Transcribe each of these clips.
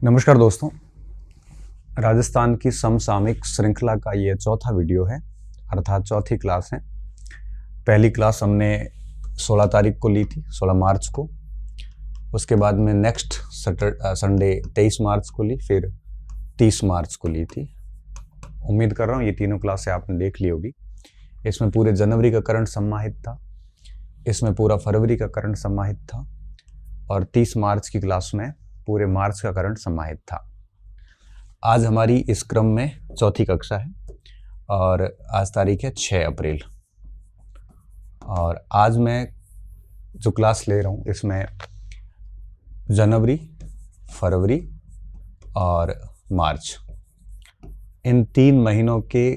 नमस्कार दोस्तों, राजस्थान की समसामयिक श्रृंखला का ये चौथा वीडियो है, अर्थात चौथी क्लास है। पहली क्लास हमने 16 तारीख को ली थी, 16 मार्च को। उसके बाद में नेक्स्ट संडे 23 मार्च को ली, फिर 30 मार्च को ली थी। उम्मीद कर रहा हूँ ये तीनों क्लासें आपने देख ली होगी। इसमें पूरे जनवरी का करंट समाहित था, इसमें पूरा फरवरी का करंट समाहित था, और 30 मार्च की क्लास में पूरे मार्च का करंट समाहित था। आज हमारी इस क्रम में चौथी कक्षा है और आज तारीख है 6 अप्रैल। और आज मैं जो क्लास ले रहा हूँ इसमें जनवरी, फरवरी और मार्च, इन 3 महीनों के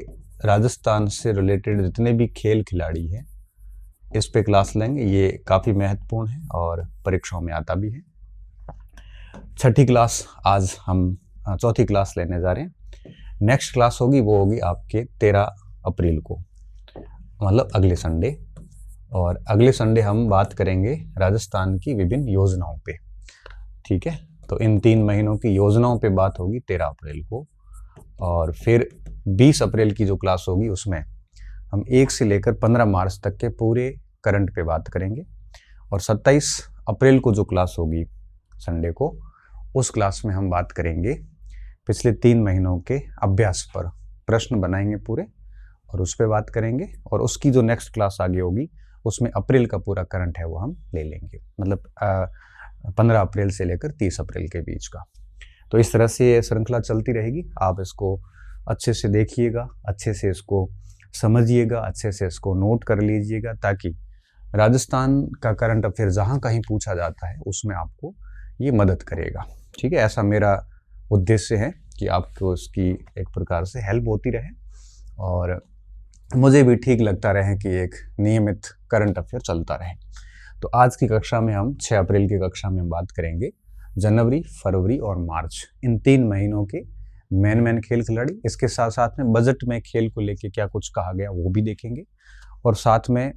राजस्थान से रिलेटेड जितने भी खेल खिलाड़ी हैं इस पे क्लास लेंगे। ये काफ़ी महत्वपूर्ण है और परीक्षाओं में आता भी है। छठी क्लास आज हम चौथी क्लास लेने जा रहे हैं। नेक्स्ट क्लास होगी वो होगी आपके 13 अप्रैल को, मतलब अगले संडे। और अगले संडे हम बात करेंगे राजस्थान की विभिन्न योजनाओं पे। ठीक है, तो इन 3 महीनों की योजनाओं पे बात होगी 13 अप्रैल को। और फिर 20 अप्रैल की जो क्लास होगी उसमें हम 1 से लेकर 15 मार्च तक के पूरे करंट पे बात करेंगे। और 27 अप्रैल को जो क्लास होगी संडे को, उस क्लास में हम बात करेंगे पिछले 3 महीनों के अभ्यास पर, प्रश्न बनाएंगे पूरे और उस पर बात करेंगे। और उसकी जो नेक्स्ट क्लास आगे होगी उसमें अप्रैल का पूरा करंट है वो हम ले लेंगे, मतलब 15 अप्रैल से लेकर 30 अप्रैल के बीच का। तो इस तरह से ये श्रृंखला चलती रहेगी। आप इसको अच्छे से देखिएगा, अच्छे से इसको समझिएगा, अच्छे से इसको नोट कर लीजिएगा, ताकि राजस्थान का करंट अफेयर जहाँ कहीं पूछा जाता है उसमें आपको ये मदद करेगा। ठीक है, ऐसा मेरा उद्देश्य है कि आपको इसकी एक प्रकार से हेल्प होती रहे और मुझे भी ठीक लगता रहे कि एक नियमित करंट अफेयर चलता रहे। तो आज की कक्षा में हम 6 अप्रैल की कक्षा में बात करेंगे जनवरी, फरवरी और मार्च, इन 3 महीनों के मेन खेल खिलाड़ी। इसके साथ साथ में बजट में खेल को लेके क्या कुछ कहा गया वो भी देखेंगे। और साथ में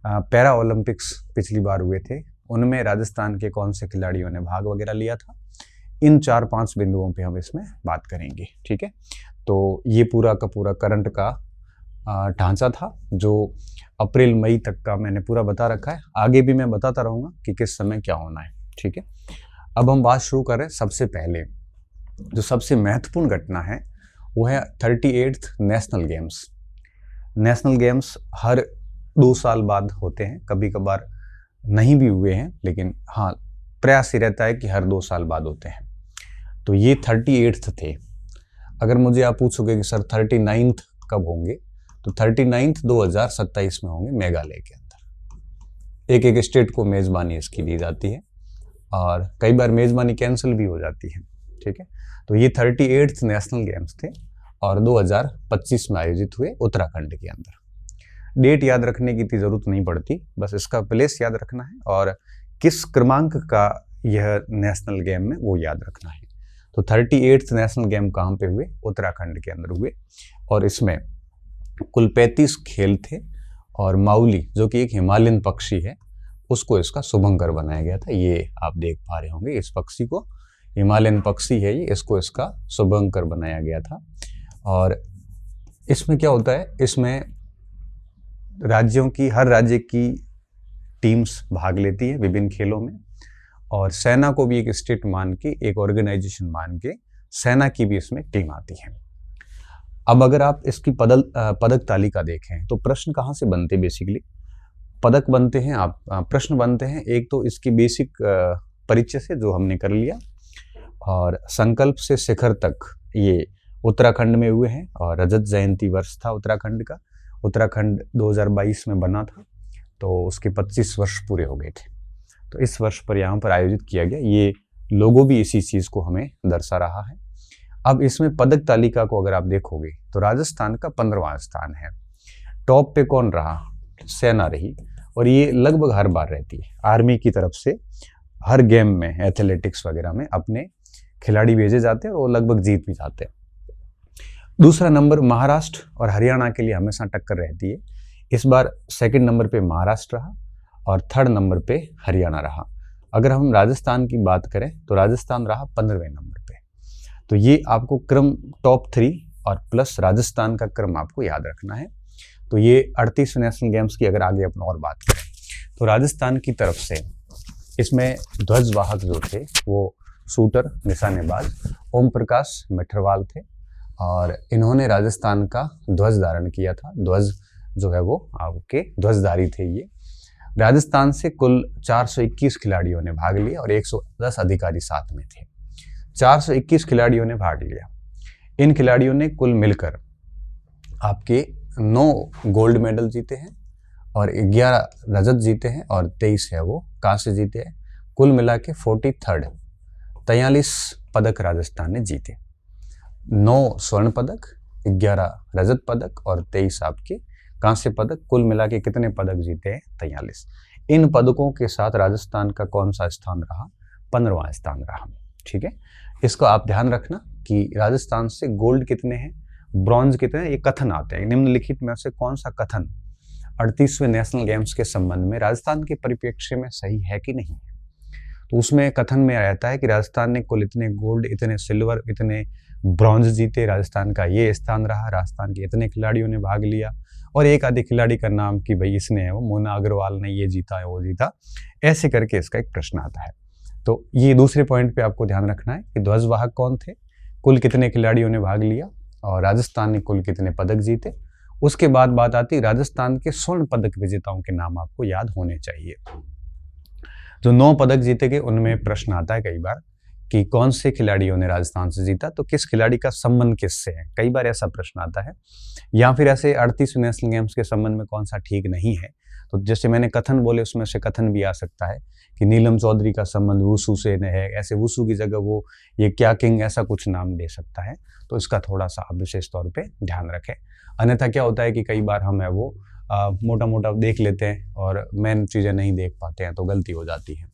पैरा ओलंपिक्स पिछली बार हुए थे, उनमें राजस्थान के कौन से खिलाड़ियों ने भाग वगैरह लिया था, इन 4-5 बिंदुओं पे हम इसमें बात करेंगे। ठीक है, तो ये पूरा का पूरा करंट का ढांचा था जो अप्रैल मई तक का मैंने पूरा बता रखा है। आगे भी मैं बताता रहूँगा कि किस समय क्या होना है। ठीक है, अब हम बात शुरू करें। सबसे पहले जो सबसे महत्वपूर्ण घटना है वो है 38th national games. National games हर 2 साल बाद होते हैं, कभी कभार नहीं भी हुए हैं, लेकिन हाँ प्रयास ही रहता है कि हर 2 साल बाद होते हैं। तो ये 38th थे। अगर मुझे आप पूछोगे कि सर 39th कब होंगे, तो 39th 2027 में होंगे मेघालय के अंदर। एक एक स्टेट को मेज़बानी इसकी दी जाती है और कई बार मेज़बानी कैंसिल भी हो जाती है। ठीक है, तो ये 38th नेशनल गेम्स थे और 2025 में आयोजित हुए उत्तराखंड के अंदर। डेट याद रखने की इतनी ज़रूरत नहीं पड़ती, बस इसका प्लेस याद रखना है और किस क्रमांक का यह नेशनल गेम में वो याद रखना है। तो 38th नेशनल गेम कहाँ पे हुए? उत्तराखंड के अंदर हुए। और इसमें कुल 35 खेल थे और माउली जो कि एक हिमालयन पक्षी है उसको इसका शुभंकर बनाया गया था। ये आप देख पा रहे होंगे, इस पक्षी को, हिमालयन पक्षी है ये, इसको इसका शुभंकर बनाया गया था। और इसमें क्या होता है, इसमें राज्यों की, हर राज्य की टीम्स भाग लेती है विभिन्न खेलों में, और सेना को भी एक स्टेट मान के, एक ऑर्गेनाइजेशन मान के सेना की भी इसमें टीम आती है। अब अगर आप इसकी पदक तालिका देखें तो प्रश्न कहाँ से बनते? बेसिकली पदक बनते हैं, आप प्रश्न बनते हैं। एक तो इसकी बेसिक परिचय से जो हमने कर लिया, और संकल्प से शिखर तक ये उत्तराखंड में हुए हैं। और रजत जयंती वर्ष था उत्तराखंड का, उत्तराखंड 2022 में बना था, तो उसके 25 वर्ष पूरे हो गए थे। तो इस वर्ष पर यहाँ पर आयोजित किया गया। ये लोगो भी इसी चीज़ को हमें दर्शा रहा है। अब इसमें पदक तालिका को अगर आप देखोगे तो राजस्थान का 15वां स्थान है। टॉप पे कौन रहा? सेना रही, और ये लगभग हर बार रहती है। आर्मी की तरफ से हर गेम में, एथलेटिक्स वगैरह में अपने खिलाड़ी भेजे जाते हैं और वो लगभग जीत भी जाते हैं। दूसरा नंबर महाराष्ट्र और हरियाणा के लिए हमेशा टक्कर रहती है। इस बार सेकंड नंबर पे महाराष्ट्र रहा और थर्ड नंबर पे हरियाणा रहा। अगर हम राजस्थान की बात करें तो राजस्थान रहा 15वें नंबर पे। तो ये आपको क्रम टॉप 3 और प्लस राजस्थान का क्रम आपको याद रखना है। तो ये 38 नेशनल गेम्स की अगर आगे अपन और बात करें तो राजस्थान की तरफ से इसमें ध्वजवाहक जो थे वो शूटर निशानेबाज ओम प्रकाश मिठरवाल थे और इन्होंने राजस्थान का ध्वज धारण किया था। ध्वज जो है वो आपके ध्वजधारी थे। ये राजस्थान से कुल 421 खिलाड़ियों ने भाग लिया और 110 अधिकारी साथ में थे। 421 खिलाड़ियों ने भाग लिया। इन खिलाड़ियों ने कुल मिलकर आपके 9 गोल्ड मेडल जीते हैं और 11 रजत जीते हैं और 23 है वो कांस्य जीते हैं। कुल मिला के 43 पदक राजस्थान ने जीते। 9 स्वर्ण पदक, 11 रजत पदक और 23 आपके कांस्य पदक, कुल मिला के कितने पदक जीते हैं? 43। इन पदकों के साथ राजस्थान का कौन सा स्थान रहा? 15वां स्थान रहा। ठीक है, इसको आप ध्यान रखना कि राजस्थान से गोल्ड कितने हैं, ब्रॉन्ज कितने हैं, ये कथन आते हैं। निम्नलिखित में से कौन सा कथन 38वें नेशनल गेम्स के संबंध में राजस्थान के परिप्रेक्ष्य में सही है कि नहीं है? तो उसमें कथन में रहता है कि राजस्थान ने कुल इतने गोल्ड, इतने सिल्वर, इतने ब्रॉन्ज जीते, राजस्थान का ये स्थान रहा, राजस्थान के इतने खिलाड़ियों ने भाग लिया और एक आधे खिलाड़ी का नाम कि भाई इसने है वो मोना अग्रवाल ने ये जीता है वो जीता, ऐसे करके इसका एक प्रश्न आता है। तो ये दूसरे पॉइंट पे आपको ध्यान रखना है कि ध्वजवाहक कौन थे, कुल कितने खिलाड़ियों ने भाग लिया और राजस्थान ने कुल कितने पदक जीते। उसके बाद बात आती राजस्थान के स्वर्ण पदक विजेताओं के नाम आपको याद होने चाहिए। जो 9 पदक जीते गए उनमें प्रश्न आता है कई बार कि कौन से खिलाड़ियों ने राजस्थान से जीता, तो किस खिलाड़ी का संबंध किससे है, कई बार ऐसा प्रश्न आता है। या फिर ऐसे 38 नेशनल गेम्स के संबंध में कौन सा ठीक नहीं है, तो जैसे मैंने कथन बोले उसमें से कथन भी आ सकता है कि नीलम चौधरी का संबंध वुसू से है, ऐसे वुसू की जगह वो ये क्या किंग ऐसा कुछ नाम दे सकता है। तो इसका थोड़ा सा आप विशेष तौर पे ध्यान रखें। अन्यथा क्या होता है कि कई बार हम है वो मोटा मोटा देख लेते हैं और मेन चीज़ें नहीं देख पाते हैं तो गलती हो जाती है।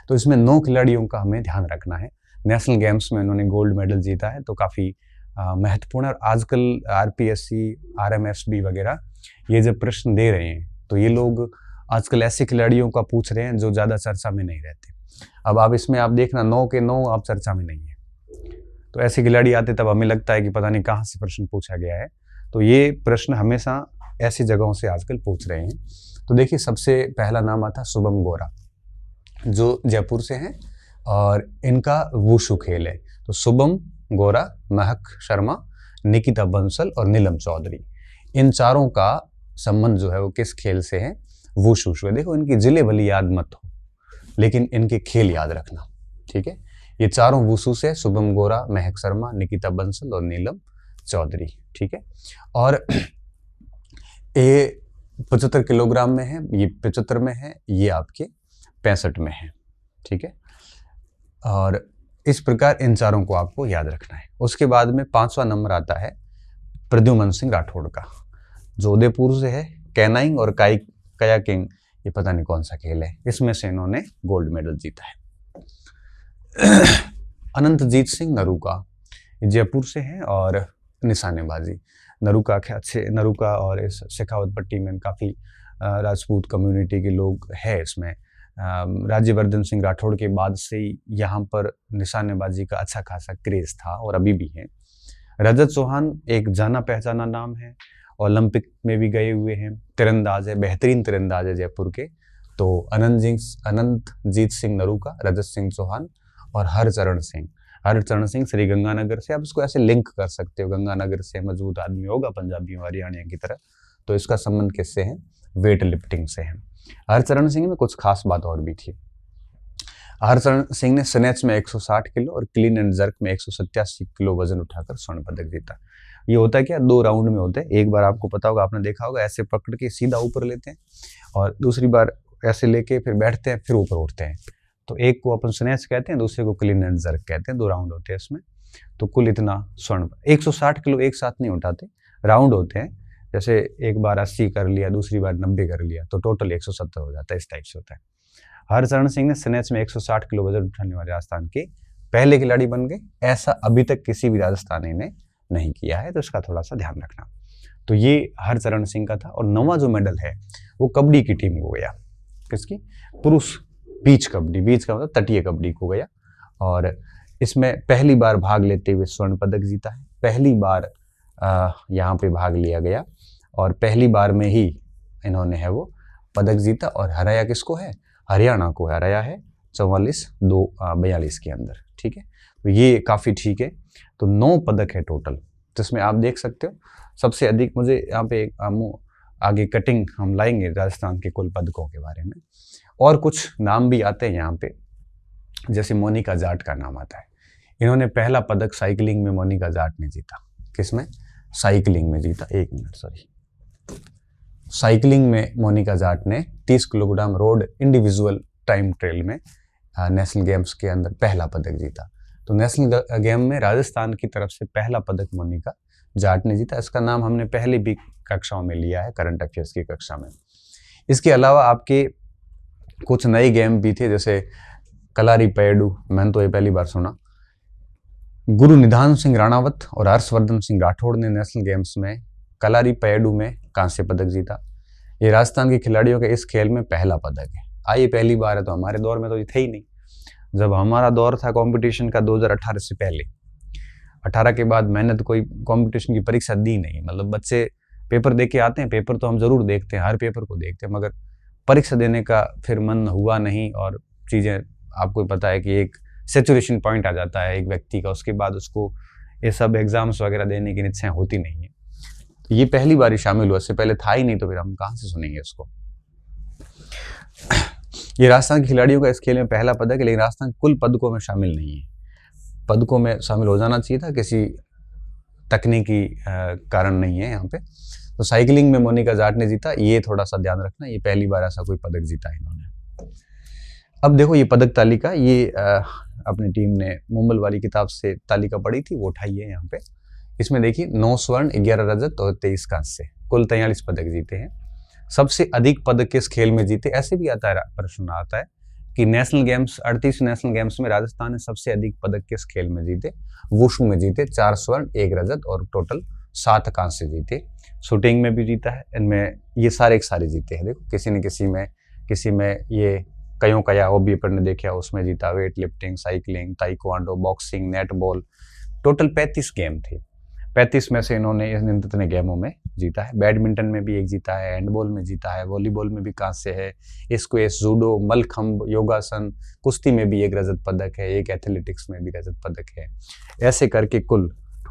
तो इसमें 9 खिलाड़ियों का हमें ध्यान रखना है। नेशनल गेम्स में उन्होंने गोल्ड मेडल जीता है, तो काफ़ी महत्वपूर्ण। और आजकल RPSC, RMSB वगैरह ये जब प्रश्न दे रहे हैं तो ये लोग आजकल ऐसे खिलाड़ियों का पूछ रहे हैं जो ज़्यादा चर्चा में नहीं रहते। अब आप इसमें आप देखना 9 के 9 आप चर्चा में नहीं है, तो ऐसे खिलाड़ी आते तब हमें लगता है कि पता नहीं कहाँ से प्रश्न पूछा गया है। तो ये प्रश्न हमेशा ऐसी जगहों से आजकल पूछ रहे हैं। तो देखिए सबसे पहला नाम आता शुभम गोरा जो जयपुर से हैं और इनका वुशु खेल है। तो शुभम गोरा, महक शर्मा, निकिता बंसल और नीलम चौधरी, इन चारों का संबंध जो है वो किस खेल से है? वुशु से। देखो इनकी जिले भली याद मत हो लेकिन इनके खेल याद रखना। ठीक है, ये चारों वुशु से, शुभम गोरा, महक शर्मा, निकिता बंसल और नीलम चौधरी। ठीक है, और ये 75 किलोग्राम में है, ये 75 में है, ये आपके 65 में है। ठीक है, और इस प्रकार इन चारों को आपको याद रखना है। उसके बाद में 5वां नंबर आता है प्रद्युमन सिंह राठौड़ का जो उदयपुर से है। कैनाइंग और कायाकिंग, ये पता नहीं कौन सा खेल है, इसमें से इन्होंने गोल्ड मेडल जीता है। अनंतजीत सिंह नरूका जयपुर से है और निशानेबाजी नरूका और इस शेखावत पट्टी में काफ़ी राजपूत कम्युनिटी के लोग हैं। इसमें राज्यवर्धन सिंह राठौड़ के बाद से यहाँ पर निशानेबाजी का अच्छा खासा क्रेज था और अभी भी है। रजत चौहान एक जाना पहचाना नाम है, ओलंपिक में भी गए हुए हैं, तीरंदाज है, बेहतरीन तीरंदाज है जयपुर के। तो अनंतजीत सिंह नरूका, रजत सिंह चौहान और हरचरण सिंह श्री गंगानगर से। आप इसको ऐसे लिंक कर सकते हो, गंगानगर से मजबूत आदमी होगा पंजाबी और हरियाणा की तरह, तो इसका संबंध किससे है? वेट लिफ्टिंग से है। हरचरण सिंह में कुछ खास बात और भी थी। हरचरण सिंह ने स्नैच में 160 किलो और क्लीन एंड जर्क में 187 किलो वजन उठाकर स्वर्ण पदक जीता। ये होता है क्या, 2 राउंड में होते हैं। एक बार आपको पता होगा, आपने देखा होगा, ऐसे पकड़ के सीधा ऊपर लेते हैं और दूसरी बार ऐसे लेके फिर बैठते हैं फिर ऊपर उठते हैं। तो एक को अपन स्नैच कहते हैं, दूसरे को क्लीन एंड जर्क कहते हैं। 2 राउंड होते हैं इसमें। तो कुल इतना स्वर्ण 160 किलो एक साथ नहीं उठाते, राउंड होते हैं। जैसे एक बार 80 कर लिया, दूसरी बार 90 कर लिया, तो टोटल 170 हो जाता है। इस टाइप से होता है। हरचरण सिंह ने स्नैच में 160 किलो वजन उठाने वाले राजस्थान के पहले खिलाड़ी बन गए। ऐसा अभी तक किसी भी राजस्थानी ने नहीं किया है, तो इसका थोड़ा सा ध्यान रखना। तो ये हरचरण सिंह का था। और 9वां जो मेडल है वो कबड्डी की टीम को गया। किसकी? पुरुष बीच कबड्डी, बीच का मतलब तटीय कबड्डी को गया। और इसमें पहली बार भाग लेते हुए स्वर्ण पदक जीता है, पहली बार यहाँ पे भाग लिया गया और पहली बार में ही इन्होंने है वो पदक जीता और हराया किसको है, हरियाणा को हराया है 44-42 के अंदर। ठीक है, तो ये काफ़ी ठीक है। तो 9 पदक है टोटल, जिसमें आप देख सकते हो सबसे अधिक, मुझे यहाँ पे आगे कटिंग हम लाएंगे राजस्थान के कुल पदकों के बारे में, और कुछ नाम भी आते हैं यहाँ पे, जैसे मोनिका जाट का नाम आता है। इन्होंने पहला पदक साइकिलिंग में मोनिका जाट ने जीता। किसमें? साइकिलिंग में जीता। एक मिनट, सॉरी, साइकिलिंग में मोनिका जाट ने 30 kilogram road individual time trail में नेशनल गेम्स के अंदर पहला पदक जीता। तो नेशनल गेम में राजस्थान की तरफ से पहला पदक मोनिका जाट ने जीता। इसका नाम हमने पहले भी कक्षाओं में लिया है, करंट अफेयर्स की कक्षा में। इसके अलावा आपके कुछ नए गेम भी थे, जैसे कलारी पैडू, मैंने तो ये पहली बार सुना। गुरु निधान सिंह राणावत और हर्षवर्धन सिंह राठौड़ ने नेशनल गेम्स में कलारी पैडू में कांस्य पदक जीता। ये राजस्थान के खिलाड़ियों के इस खेल में पहला पदक है। आइए, पहली बार है, तो हमारे दौर में तो ये थे ही नहीं। जब हमारा दौर था कंपटीशन का 2018 से पहले, 18 के बाद मैंने तो कोई कंपटीशन की परीक्षा दी नहीं। मतलब बच्चे पेपर दे के आते हैं, पेपर तो हम जरूर देखते हैं, हर पेपर को देखते हैं, मगर परीक्षा देने का फिर मन हुआ नहीं। और चीज़ें आपको पता है कि एक सेचुरेशन पॉइंट आ जाता है एक व्यक्ति का, उसके बाद उसको ये सब एग्जाम्स वगैरह देने की इच्छाएं होती नहीं है। तो ये पहली बार ही शामिल हुआ, इससे पहले था ही नहीं, तो फिर हम कहाँ से सुनेंगे इसको। ये राजस्थान के खिलाड़ियों का इस खेल में पहला पदक है, लेकिन राजस्थान कुल पदकों में शामिल नहीं है। पदकों में शामिल हो जाना चाहिए था, किसी तकनीकी कारण नहीं है यहाँ पे। तो साइकिलिंग में मोनिका जाट ने जीता, ये थोड़ा सा ध्यान रखना, ये पहली बार ऐसा कोई पदक जीता है इन्होंने। अब देखो ये पदक तालिका, ये अपनी टीम ने मुंबल वाली किताब से तालिका पढ़ी थी, वो उठाई है यहाँ पे। इसमें देखिए 9 स्वर्ण, 11 रजत और 23 कांस्य, कुल 43 पदक जीते हैं। सबसे अधिक पदक किस खेल में जीते, ऐसे भी आता है, प्रश्न आता है कि नेशनल गेम्स, 38 नेशनल गेम्स में राजस्थान ने सबसे अधिक पदक किस खेल में जीते। वुशु में जीते 4 स्वर्ण, 1 रजत और टोटल 7 कांस्य जीते। शूटिंग में भी जीता है, इनमें ये सारे जीते हैं। देखो किसी न किसी में ये कयों कया, वो भी अपन ने देखा, उसमें जीता। Weight lifting, cycling, taekwondo, boxing, netball, total 35 game थे। 35 में से इन्होंने इतने गेमों में जीता है। बैडमिंटन में भी एक जीता है, हैंडबॉल में जीता है, वॉलीबॉल में भी कांस्य है, स्क्वैश, जूडो, मलखंब, योगासन, कुश्ती में भी 1 रजत पदक है, एक एथलेटिक्स में भी रजत पदक है। ऐसे करके कुल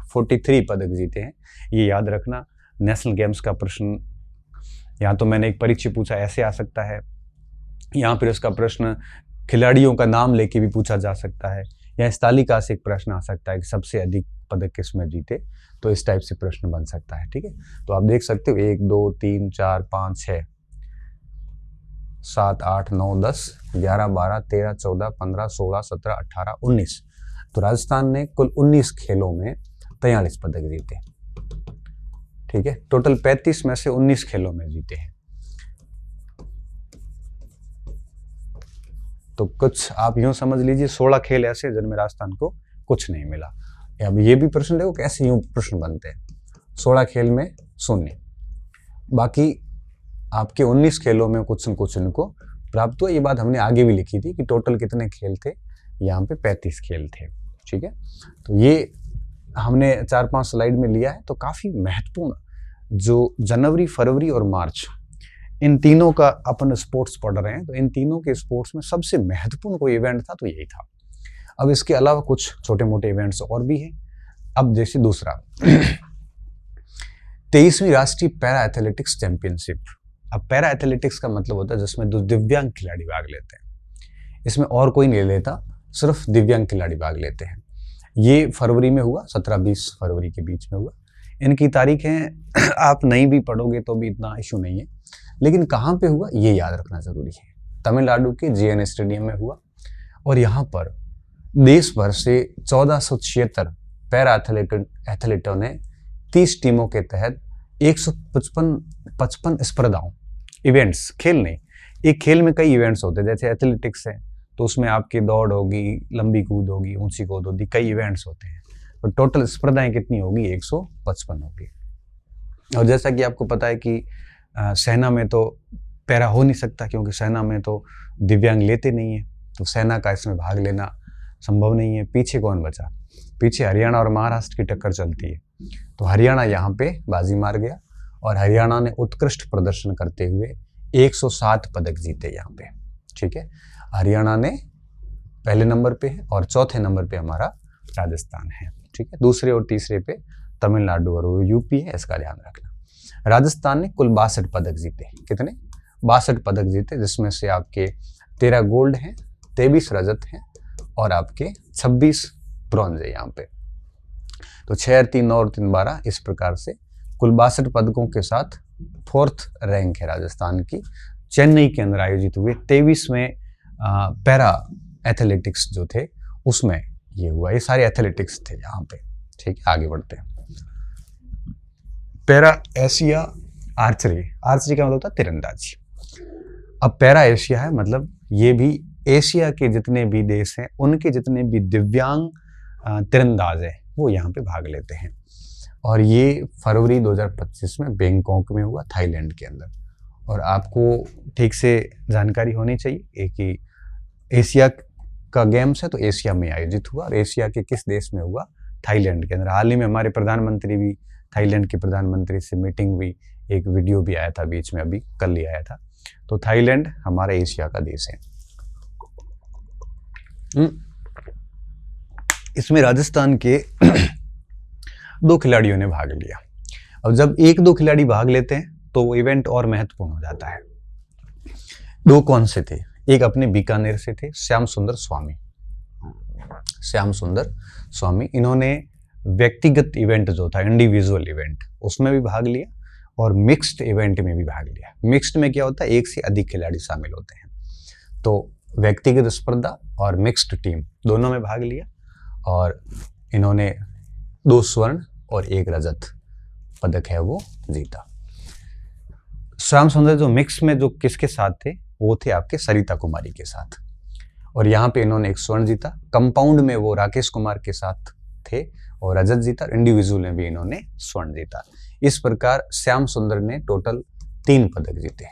43 पदक जीते हैं। ये याद रखना, नेशनल गेम्स का प्रश्न यहाँ तो मैंने एक परीक्षा पूछा, ऐसे आ सकता है, यहाँ पर इसका प्रश्न खिलाड़ियों का नाम लेके भी पूछा जा सकता है, या इस तालिका से एक प्रश्न आ सकता है कि सबसे अधिक पदक किस में जीते, तो इस टाइप से प्रश्न बन सकता है। ठीक है, तो आप देख सकते हो 1 2 3 4 5 6 7 8 9 10 11 12 13 14 15 16 17 18 19, तो राजस्थान ने कुल 19 खेलों में 43 पदक जीते। ठीक है, टोटल 35 में से 19 खेलों में जीते हैं। तो कुछ आप यूं समझ लीजिए 16 खेल ऐसे जिनमें राजस्थान को कुछ नहीं मिला। अब ये भी प्रश्न देखो कैसे यूं प्रश्न बनते हैं, 16 खेल में 0, बाकी आपके 19 खेलों में कुछ न कुछ इनको प्राप्त हुआ। ये बात हमने आगे भी लिखी थी कि टोटल कितने खेल थे, यहाँ पे 35 खेल थे। ठीक है, तो ये हमने 4-5 स्लाइड में लिया है। तो काफी महत्वपूर्ण जो जनवरी, फरवरी और मार्च, इन तीनों का अपन स्पोर्ट्स पढ़ रहे हैं, तो इन तीनों के स्पोर्ट्स में सबसे महत्वपूर्ण कोई इवेंट था तो यही था। अब इसके अलावा कुछ छोटे मोटे इवेंट्स और भी हैं। अब जैसे दूसरा 23वीं राष्ट्रीय पैरा एथलेटिक्स चैंपियनशिप। अब पैरा एथलेटिक्स का मतलब होता है जिसमें दिव्यांग खिलाड़ी भाग लेते हैं। इसमें और कोई नहीं लेता, सिर्फ दिव्यांग खिलाड़ी भाग लेते हैं। ये फरवरी में हुआ, 17-20 फरवरी के बीच में हुआ। इनकी तारीखें आप नहीं भी पढ़ोगे तो भी इतना इशू नहीं है, लेकिन कहाँ पे हुआ ये याद रखना जरूरी है। तमिलनाडु के JN स्टेडियम में हुआ, और यहाँ पर देश भर से 1476 पैरा एथलीटों ने 30 टीमों के तहत 155 स्पर्धाओं, इवेंट्स, खेल नहीं, एक खेल में कई इवेंट्स होते हैं। जैसे एथलेटिक्स है तो उसमें आपकी दौड़ होगी, लंबी कूद होगी, ऊंची कूद होगी, कई इवेंट्स होते हैं। तो टोटल स्पर्धाएं कितनी होगी, 155 होगी। और जैसा कि आपको पता है कि सेना में तो पैरा हो नहीं सकता, क्योंकि सेना में तो दिव्यांग लेते नहीं है, तो सेना का इसमें भाग लेना संभव नहीं है। पीछे कौन बचा? पीछे हरियाणा और महाराष्ट्र की टक्कर चलती है। तो हरियाणा यहाँ पे बाजी मार गया और हरियाणा ने उत्कृष्ट प्रदर्शन करते हुए 107 पदक जीते यहाँ पे। ठीक है, हरियाणा ने पहले नंबर पे है और चौथे नंबर पे हमारा राजस्थान है। ठीक है, दूसरे और तीसरे पे तमिलनाडु और यूपी है, इसका ध्यान रखना। राजस्थान ने कुल 62 पदक जीते। कितने? 62 पदक जीते, जिसमें से आपके 13 गोल्ड हैं, 23 रजत हैं और आपके 26 ब्रॉन्ज है यहाँ पे। तो 6 और 3 9 और 3 12, इस प्रकार से कुल 62 पदकों के साथ 4th रैंक है राजस्थान की। चेन्नई के अंदर आयोजित हुए 23वें पैरा एथलेटिक्स जो थे उसमें ये हुआ। ये सारे एथलेटिक्स थे यहाँ पे। ठीक है, आगे बढ़ते हैं। पैरा एशिया आर्चरी, आर्चरी का मतलब होता है तीरंदाजी। अब पैरा एशिया है, मतलब ये भी एशिया के जितने भी देश हैं उनके जितने भी दिव्यांग तीरंदाज हैं वो यहाँ पे भाग लेते हैं। और ये फरवरी 2025 में बैंकॉक में हुआ, थाईलैंड के अंदर। और आपको ठीक से जानकारी होनी चाहिए कि एशिया का गेम्स है तो एशिया में आयोजित हुआ, और एशिया के किस देश में हुआ? थाईलैंड के अंदर। हाल ही में हमारे प्रधानमंत्री भी थाईलैंड के प्रधानमंत्री से मीटिंग हुई, एक वीडियो भी आया था बीच में, अभी कल ही आया था। तो थाईलैंड हमारा एशिया का देश है। इसमें राजस्थान के 2 खिलाड़ियों ने भाग लिया। अब जब 1-2 खिलाड़ी भाग लेते हैं तो वो इवेंट और महत्वपूर्ण हो जाता है। 2 कौन से थे? एक अपने बीकानेर से थे, श्याम सुंदर स्वामी। श्याम सुंदर स्वामी, इन्होंने व्यक्तिगत इवेंट जो था, इंडिविजुअल इवेंट, उसमें भी भाग लिया और मिक्स्ड इवेंट में भी भाग लिया। मिक्स्ड में क्या होता है? एक से अधिक खिलाड़ी शामिल होते हैं। तो व्यक्तिगत स्पर्धा और मिक्स्ड टीम दोनों में भाग लिया और इन्होंने 2 स्वर्ण और 1 रजत पदक है वो जीता। श्याम सुंदर जो मिक्स में जो किसके साथ थे, वो थे आपके सरिता कुमारी के साथ, और यहाँ पे इन्होंने 1 स्वर्ण जीता। कंपाउंड में वो राकेश कुमार के साथ थे और रजत जीता। इंडिविजुअल में भी इन्होंने स्वर्ण जीता। इस प्रकार श्याम सुंदर ने टोटल 3 पदक जीते।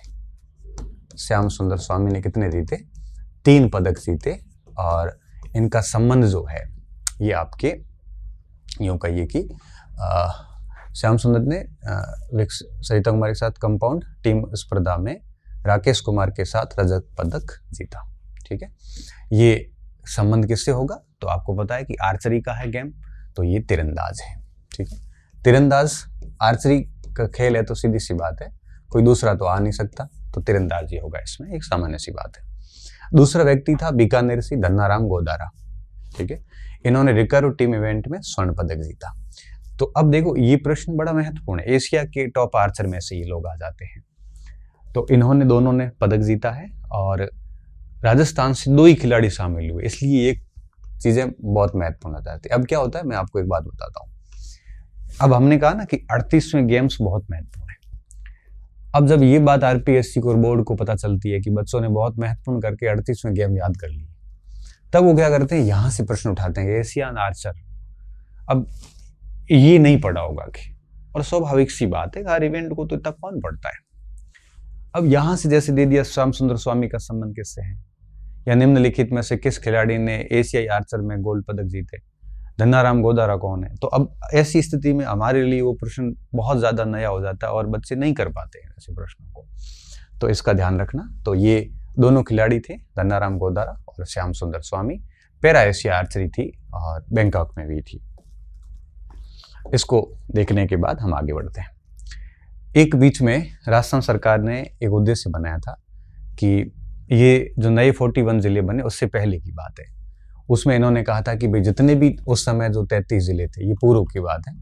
श्याम सुंदर स्वामी ने कितने जीते? 3 पदक जीते। और इनका संबंध जो है ये आपके यूं कहिए कि श्याम सुंदर ने सरिता कुमार के साथ कंपाउंड टीम स्पर्धा में राकेश कुमार के साथ रजत पदक जीता। ठीक है, ये संबंध किससे होगा? तो आपको पता है कि आर्चरी का है गेम, तो ये तीरंदाज है। ठीक है, तीरंदाज आर्चरी का खेल है तो सीधी सी बात है कोई दूसरा तो आ नहीं सकता, तो तीरंदाजी होगा इसमें, एक सामान्य सी बात है। दूसरा व्यक्ति था बीकानेर से धन्नाराम गोदारा। ठीक है, इन्होंने रिकर्व टीम इवेंट में स्वर्ण पदक जीता। तो अब देखो ये प्रश्न बड़ा महत्वपूर्ण है, एशिया के टॉप आर्चर में से ये लोग आ जाते हैं। तो इन्होंने दोनों ने पदक जीता है और राजस्थान से 2 ही खिलाड़ी शामिल हुए, इसलिए ये चीजें बहुत महत्वपूर्ण हो जाती है। अब क्या होता है, मैं आपको एक बात बताता हूँ। अब हमने कहा ना कि 38वें गेम्स बहुत महत्वपूर्ण है। अब जब ये बात आरपीएससी को और बोर्ड को पता चलती है कि बच्चों ने बहुत महत्वपूर्ण करके 38वें गेम याद कर लिए, तब वो क्या करते हैं, यहां से प्रश्न उठाते हैं एशियन आर्चर। अब ये नहीं पढ़ा होगा कि, और स्वाभाविक सी बात है, हर इवेंट को तो इतना कौन पढ़ता है। अब यहां से जैसे दे दिया श्याम सुंदर स्वामी का संबंध किससे है, या निम्नलिखित में से किस खिलाड़ी ने एशियाई आर्चर में गोल्ड पदक जीते, धन्नाराम गोदारा कौन है। तो अब ऐसी स्थिति में हमारे लिए वो प्रश्न बहुत ज्यादा नया हो जाता है और बच्चे नहीं कर पाते हैं ऐसे प्रश्नों को, तो इसका ध्यान रखना। तो ये दोनों खिलाड़ी थे, धन्नाराम गोदारा और श्याम सुंदर स्वामी। पैरा एशिया आर्चरी थी और बैंकॉक में भी थी। इसको देखने के बाद हम आगे बढ़ते हैं। एक बीच में राजस्थान सरकार ने एक उद्देश्य बनाया था कि ये जो नए 41 जिले बने उससे पहले की बात है, उसमें इन्होंने कहा था कि भाई जितने भी उस समय जो 33 जिले थे, ये पूर्व की बात है,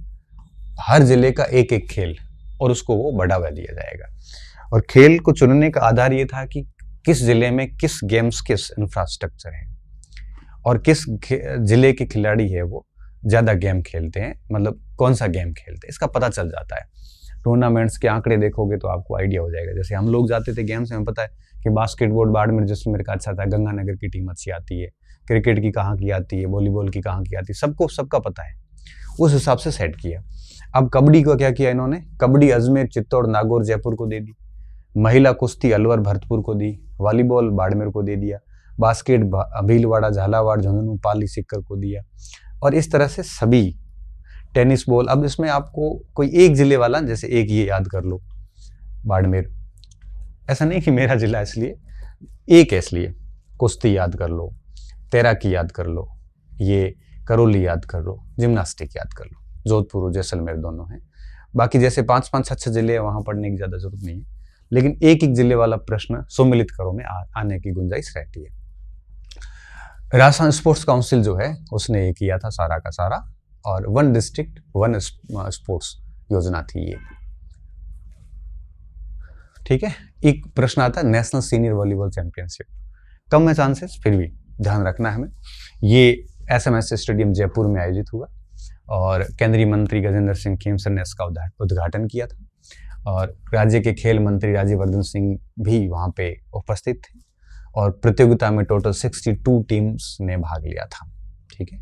हर जिले का एक एक खेल और उसको वो बढ़ावा दिया जाएगा। और खेल को चुनने का आधार ये था कि किस जिले में किस गेम्स किस इंफ्रास्ट्रक्चर है और किस जिले के खिलाड़ी है वो ज़्यादा गेम खेलते हैं, मतलब कौन सा गेम खेलते हैं, इसका पता चल जाता है। टूर्नामेंट्स के आंकड़े देखोगे तो आपको आइडिया हो जाएगा। जैसे हम लोग जाते थे गेम्स में, हमें पता है कि बास्केटबॉल बाड़मेर जैसलमेर का अच्छा था, गंगानगर की टीम अच्छी आती है, क्रिकेट की कहाँ की आती है, वॉलीबॉल की कहाँ की आती है, सबको सबका पता है, उस हिसाब से सेट किया। अब कबड्डी को क्या किया इन्होंने, कबड्डी अजमेर, चित्तौड़, नागौर, जयपुर को दे दी, महिला कुश्ती अलवर, भरतपुर को दी, वॉलीबॉल बाड़मेर को दे दिया, बास्केट भीलवाड़ा, झालावाड़, झुंझुनू, पाली, सीकर को दिया। और इस तरह से सभी, टेनिस बॉल। अब इसमें आपको कोई एक जिले वाला, जैसे एक ये याद कर लो बाड़मेर, ऐसा नहीं कि मेरा जिला इसलिए, एक है इसलिए। कुश्ती याद कर लो, तैराकी याद कर लो, ये करौली याद कर लो, जिम्नास्टिक याद कर लो, जोधपुर और जैसलमेर दोनों हैं। बाकी जैसे 5-5, 6-6 जिले हैं, वहां पढ़ने की ज्यादा जरूरत नहीं है, लेकिन एक एक जिले वाला प्रश्न सम्मिलित करो में आने की गुंजाइश रहती है। राजस्थान स्पोर्ट्स काउंसिल जो है उसने ये किया था सारा का सारा, और 1 डिस्ट्रिक्ट 1 स्पोर्ट्स योजना थी ये। ठीक है। एक प्रश्न आता है नेशनल सीनियर वॉलीबॉल चैंपियनशिप, कम है चांसेस, फिर भी ध्यान रखना है हमें। ये SMS स्टेडियम जयपुर में आयोजित हुआ और केंद्रीय मंत्री गजेंद्र सिंह खेमसर ने इसका उद्घाटन किया था, और राज्य के खेल मंत्री राज्यवर्धन सिंह भी वहाँ पे उपस्थित थे, और प्रतियोगिता में टोटल 62 टीम्स ने भाग लिया था। ठीक है।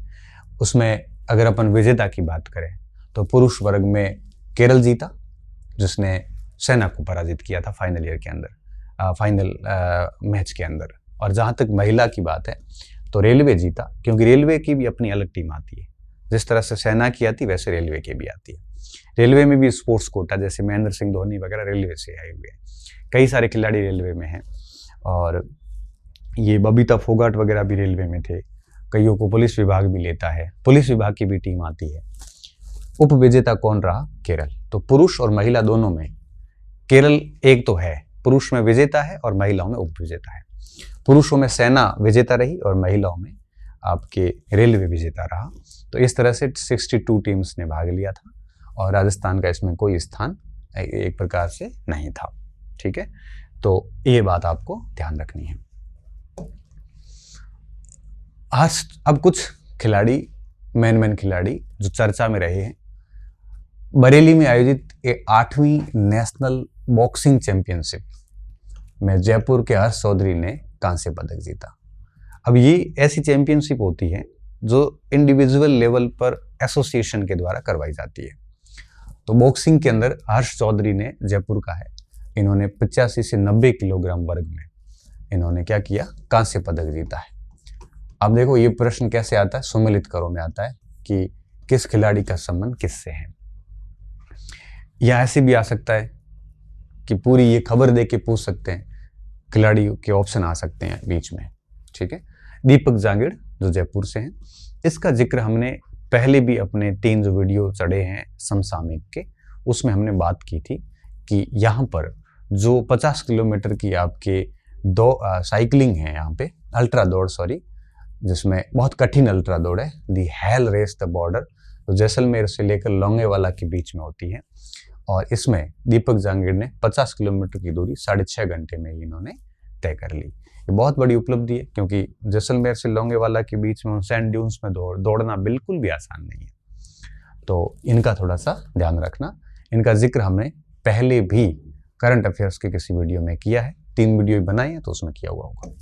उसमें अगर अपन विजेता की बात करें तो पुरुष वर्ग में केरल जीता, जिसने सेना को पराजित किया था फाइनल ईयर के अंदर, फाइनल मैच के अंदर। और जहाँ तक महिला की बात है तो रेलवे जीता, क्योंकि रेलवे की भी अपनी अलग टीम आती है, जिस तरह से सेना की आती वैसे रेलवे की भी आती है। रेलवे में भी स्पोर्ट्स कोटा, जैसे महेंद्र सिंह धोनी वगैरह रेलवे से आए हुए हैं, कई सारे खिलाड़ी रेलवे में हैं, और ये बबीता फोगाट वगैरह भी रेलवे में थे। कईयों को पुलिस विभाग भी लेता है, पुलिस विभाग की भी टीम आती है। उप विजेता कौन रहा? केरल। तो पुरुष और महिला दोनों में केरल एक तो है, पुरुष में विजेता है और महिलाओं में उप विजेता है। पुरुषों में सेना विजेता रही और महिलाओं में आपके रेलवे विजेता रहा। तो इस तरह से 62 टीम्स ने भाग लिया था, और राजस्थान का इसमें कोई स्थान एक प्रकार से नहीं था। ठीक है। तो ये बात आपको ध्यान रखनी है। आज अब कुछ खिलाड़ी, मेन खिलाड़ी जो चर्चा में रहे हैं। बरेली में आयोजित 8वीं नेशनल बॉक्सिंग चैंपियनशिप में जयपुर के हर्ष चौधरी ने कांस्य पदक जीता। अब ये ऐसी चैंपियनशिप होती है जो इंडिविजुअल लेवल पर एसोसिएशन के द्वारा करवाई जाती है। तो बॉक्सिंग के अंदर हर्ष चौधरी ने, जयपुर का है, इन्होंने 85 से 90 किलोग्राम वर्ग में इन्होंने क्या किया? कांस्य पदक जीता है। अब देखो ये प्रश्न कैसे आता है, सम्मिलित करो में आता है कि किस खिलाड़ी का संबंध किससे है, या ऐसे भी आ सकता है कि पूरी ये खबर दे के पूछ सकते हैं, खिलाड़ी के ऑप्शन आ सकते हैं बीच में। ठीक है। दीपक जांगिड़ जो जयपुर से हैं, इसका जिक्र हमने पहले भी अपने 3 जो वीडियो चढ़े हैं समसामयिक के, उसमें हमने बात की थी कि यहाँ पर जो 50 किलोमीटर की आपके साइकिलिंग है, यहाँ पे अल्ट्रा दौड़, सॉरी, जिसमें बहुत कठिन अल्ट्रा दौड़ है, दी हेल रेस द बॉर्डर, तो जैसलमेर से लेकर लोंगेवाला के बीच में होती है। और इसमें दीपक जांगिड़ ने 50 किलोमीटर की दूरी 6.5 घंटे में ही इन्होंने तय कर ली। ये बहुत बड़ी उपलब्धि है, क्योंकि जैसलमेर से लोंगेवाला के बीच में सैंड ड्यून्स में दौड़ना बिल्कुल भी आसान नहीं है। तो इनका थोड़ा सा ध्यान रखना। इनका जिक्र हमने पहले भी करंट अफेयर्स के किसी वीडियो में किया है, 3 वीडियो बनाए हैं तो उसमें किया हुआ होगा।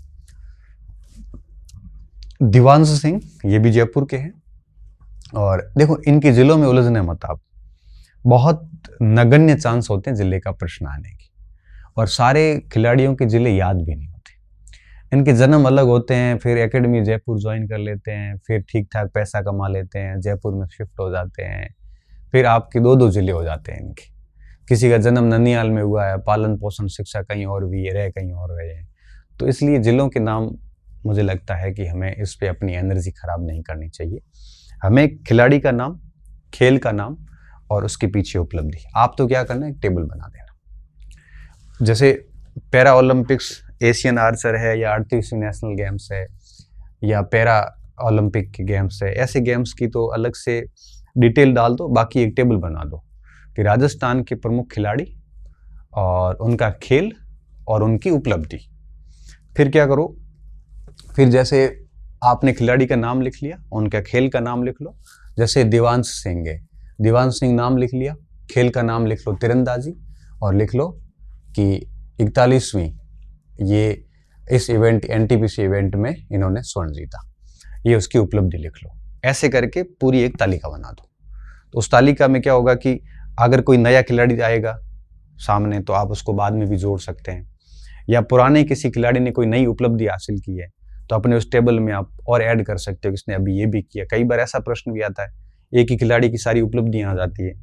दिवांश सिंह, ये भी जयपुर के हैं, और देखो इनके जिलों में उलझने मत आप, बहुत नगण्य चांस होते हैं जिले का प्रश्न आने की, और सारे खिलाड़ियों के जिले याद भी नहीं होते। इनके जन्म अलग होते हैं, फिर एकेडमी जयपुर ज्वाइन कर लेते हैं, फिर ठीक ठाक पैसा कमा लेते हैं, जयपुर में शिफ्ट हो जाते हैं, फिर आपके 2-2 जिले हो जाते हैं इनके। किसी का जन्म ननियाल में हुआ है, पालन पोषण शिक्षा कहीं और भी है, रह कहीं और रहे हैं। तो इसलिए जिलों के नाम मुझे लगता है कि हमें इस पे अपनी एनर्जी खराब नहीं करनी चाहिए। हमें खिलाड़ी का नाम, खेल का नाम और उसके पीछे उपलब्धि, आप तो क्या करना है, एक टेबल बना देना। जैसे पैरा ओलंपिक्स एशियन आर्चर है, या 38वीं नेशनल गेम्स है, या पैरा ओलंपिक के गेम्स है, ऐसे गेम्स की तो अलग से डिटेल डाल दो, बाकी एक टेबल बना दो कि राजस्थान के प्रमुख खिलाड़ी और उनका खेल और उनकी उपलब्धि। फिर क्या करो, फिर जैसे आपने खिलाड़ी का नाम लिख लिया, उनका खेल का नाम लिख लो। जैसे दिवांश सिंह है, दिवांश सिंह नाम लिख लिया, खेल का नाम लिख लो तीरंदाजी, और लिख लो कि 41वीं ये इस इवेंट NTPC इवेंट में इन्होंने स्वर्ण जीता, ये उसकी उपलब्धि लिख लो। ऐसे करके पूरी एक तालिका बना दो। तो उस तालिका में क्या होगा कि अगर कोई नया खिलाड़ी आएगा सामने तो आप उसको बाद में भी जोड़ सकते हैं, या पुराने किसी खिलाड़ी ने कोई नई उपलब्धि हासिल की है तो अपने उस टेबल में आप और ऐड कर सकते हो किसने अभी ये भी किया। कई बार ऐसा प्रश्न भी आता है, एक ही खिलाड़ी की सारी उपलब्धियां आ जाती है,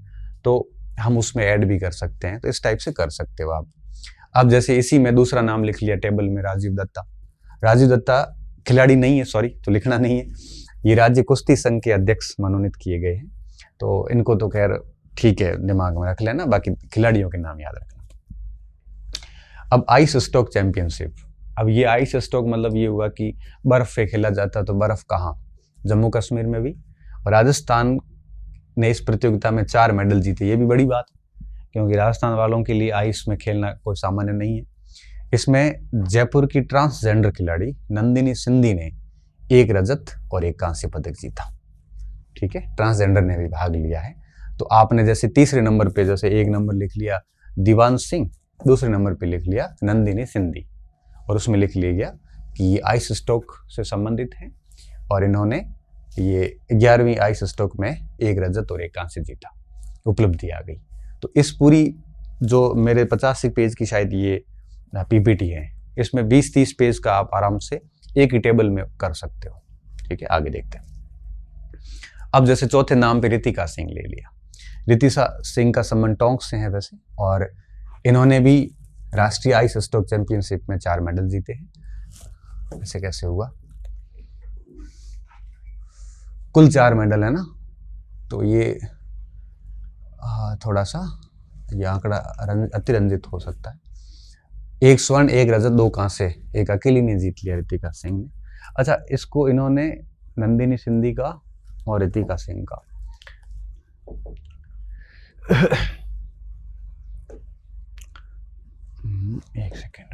तो हम उसमें ऐड भी कर सकते हैं। तो इस टाइप से कर सकते हो आप। अब जैसे इसी में दूसरा नाम लिख लिया टेबल में, राजीव दत्ता। राजीव दत्ता खिलाड़ी नहीं है, सॉरी, तो लिखना नहीं है। ये राज्य कुश्ती संघ के अध्यक्ष मनोनीत किए गए हैं। तो इनको तो खैर ठीक है, दिमाग में रख लेना, बाकी खिलाड़ियों के नाम याद रखना। अब आइस स्टॉक चैंपियनशिप। अब ये आइस स्टॉक मतलब ये हुआ कि बर्फ पे खेला जाता, तो बर्फ कहाँ, जम्मू कश्मीर में भी। और राजस्थान ने इस प्रतियोगिता में 4 मेडल जीते। ये भी बड़ी बात, क्योंकि राजस्थान वालों के लिए आइस में खेलना कोई सामान्य नहीं है। इसमें जयपुर की ट्रांसजेंडर खिलाड़ी नंदिनी सिंधी ने 1 रजत और 1 कांस्य पदक जीता। ठीक है, ट्रांसजेंडर ने भी भाग लिया है। तो आपने जैसे तीसरे नंबर पे जैसे 1 नंबर लिख लिया दिवांश सिंह, दूसरे नंबर पे लिख लिया नंदिनी सिंधी, और उसमें लिख लिया गया कि ये आइस स्टॉक से संबंधित है और इन्होंने ये 11वीं आइस स्टॉक में 1 रजत और 1 कांस्य जीता, उपलब्धि आ गई। तो इस पूरी जो मेरे 85 पेज की शायद ये पीपीटी है, इसमें 20-30 पेज का आप आराम से एक ही टेबल में कर सकते हो। ठीक है, आगे देखते हैं। अब जैसे चौथे नाम पे रितिका सिंह ले लिया। रितिका सिंह का संबंध टोंक से है वैसे, और इन्होंने भी राष्ट्रीय आइस स्टॉक चैंपियनशिप में 4 मेडल जीते हैं। ऐसे कैसे हुआ, कुल 4 मेडल है ना, तो ये थोड़ा सा ये आंकड़ा अतिरंजित हो सकता है। 1 स्वर्ण 1 रजत 2 कांसे, एक अकेली ने जीत लिया रितिका सिंह ने। अच्छा, इसको इन्होंने नंदिनी सिंधी का और रितिका सिंह का एक सेकेंड,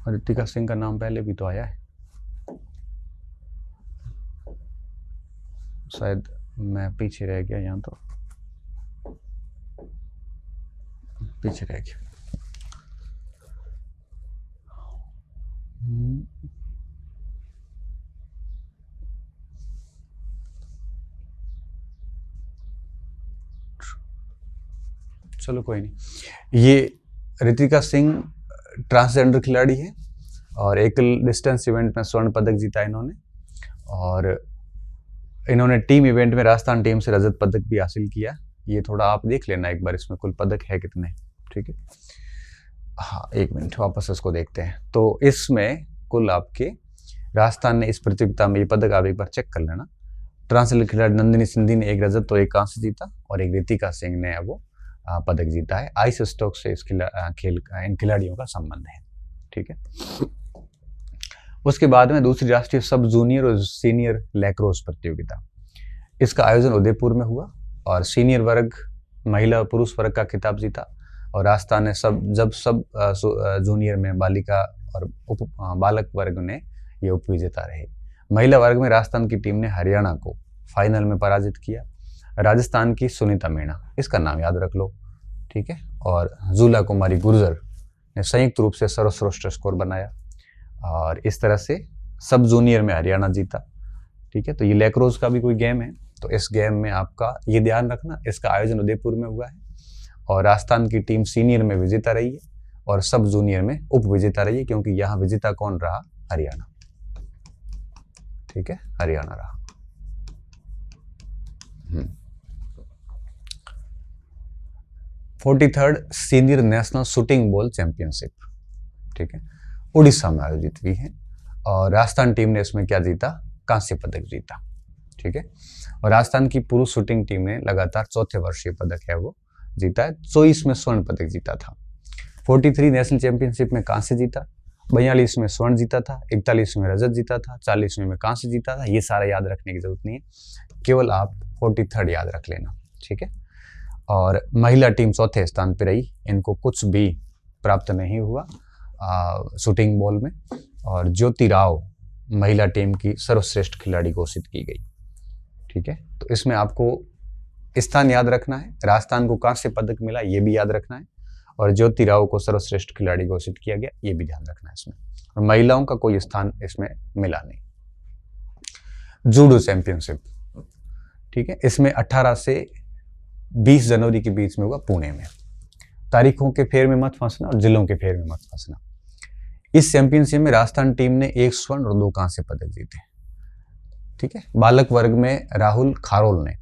रितिका सिंह का नाम पहले भी तो आया है शायद, मैं पीछे रह गया, यहाँ तो पीछे रह गया। चलो कोई नहीं। ये रितिका सिंह ट्रांसजेंडर खिलाड़ी है और एकल डिस्टेंस इवेंट में स्वर्ण पदक जीता इन्होंने, और इन्होंने टीम इवेंट में राजस्थान टीम से रजत पदक भी हासिल किया। ये थोड़ा आप देख लेना एक बार, इसमें कुल पदक है कितने। ठीक है, हाँ, 1 मिनट वापस इसको देखते हैं। तो इसमें कुल आपके राजस्थान ने इस प्रतियोगिता में ये पदक आप एक बार चेक कर लेना। ट्रांसजेंडर खिलाड़ी नंदिनी सिंधी ने 1 रजत तो 1 कांस्य जीता, और एक रितिका सिंह ने वो पदक जीता है। आइस स्टॉक से इस इन खिलाड़ियों का संबंध है। ठीक है, उसके बाद में दूसरी राष्ट्रीय सब जूनियर और सीनियर लैक्रोस प्रतियोगिता, इसका आयोजन उदयपुर में हुआ, और सीनियर वर्ग महिला पुरुष वर्ग का खिताब जीता। और राजस्थान ने सब जूनियर में बालिका और बालक वर्ग ने ये उपविजेता रहे। महिला वर्ग में राजस्थान की टीम ने हरियाणा को फाइनल में पराजित किया। राजस्थान की सुनीता मीणा, इसका नाम याद रख लो। ठीक है, और जूला कुमारी गुर्जर ने संयुक्त रूप से सर्वश्रेष्ठ स्कोर बनाया, और इस तरह से सब जूनियर में हरियाणा जीता। ठीक है, तो ये लैक्रोस का भी कोई गेम है, तो इस गेम में आपका ये ध्यान रखना, इसका आयोजन उदयपुर में हुआ है, और राजस्थान की टीम सीनियर में विजेता रही है और सब जूनियर में उप विजेता रही है, क्योंकि यहाँ विजेता कौन रहा, हरियाणा। ठीक है, हरियाणा रहा। 43rd senior national shooting ball championship, ठीक है, उड़ीसा में आयोजित हुई है, और राजस्थान टीम ने इसमें क्या जीता, कांस्य पदक जीता। ठीक है, और राजस्थान की पुरुष शूटिंग टीम ने लगातार चौथे वर्ष ये पदक है वो जीता है। 24 में स्वर्ण पदक जीता था, 43 नेशनल चैंपियनशिप में कांस्य जीता, 42 में स्वर्ण जीता था, 41 में रजत जीता था, 40 में कांस्य जीता था। ये सारा याद रखने की जरूरत नहीं है, केवल आप 43rd याद रख लेना। ठीक है, और महिला टीम चौथे स्थान पर रही, इनको कुछ भी प्राप्त नहीं हुआ शूटिंग बॉल में, और ज्योति राव महिला टीम की सर्वश्रेष्ठ खिलाड़ी घोषित की गई। ठीक है, तो इसमें आपको स्थान याद रखना है, राजस्थान को कांस्य पदक मिला ये भी याद रखना है, और ज्योति राव को सर्वश्रेष्ठ खिलाड़ी घोषित किया गया ये भी ध्यान रखना है इसमें, और महिलाओं का कोई स्थान इसमें मिला नहीं। जूडो चैंपियनशिप, ठीक है, इसमें 18 से 20 जनवरी के बीच में हुआ पुणे में। तारीखों के फेर में मत फंसना और जिलों के फेर में मत फंसना। इस चैंपियनशिप में राजस्थान टीम ने 1 स्वर्ण और 2 कांस्य पदक जीते। ठीक है। बालक वर्ग में राहुल खारोल ने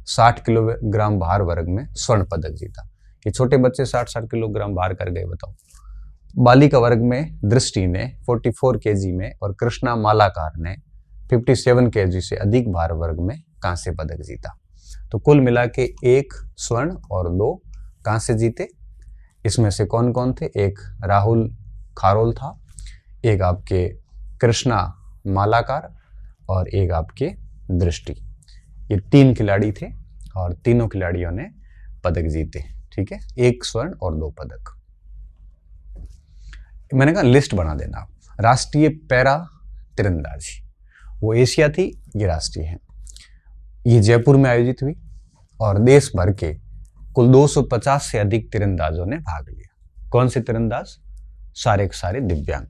60 किलोग्राम भार वर्ग में स्वर्ण पदक जीता। ये छोटे बच्चे 60-60 किलोग्राम भार कर गए, बताओ। बालिका वर्ग में दृष्टि ने 44 केजी में और कृष्णा मालाकार ने 57 केजी से अधिक भार वर्ग में कांस्य पदक जीता। तो कुल मिला के 1 स्वर्ण और 2 कांस्य जीते। इसमें से कौन कौन थे? एक राहुल खारोल था, एक आपके कृष्णा मालाकार और एक आपके दृष्टि। ये 3 खिलाड़ी थे और तीनों खिलाड़ियों ने पदक जीते। ठीक है, 1 स्वर्ण और 2 पदक। मैंने कहा लिस्ट बना देना। राष्ट्रीय पैरा तीरंदाजी, वो एशिया थी, ये राष्ट्रीय है। ये जयपुर में आयोजित हुई और देश भर के कुल 250 से अधिक तीरंदाजों ने भाग लिया। कौन से तीरंदाज? सारे के सारे दिव्यांग।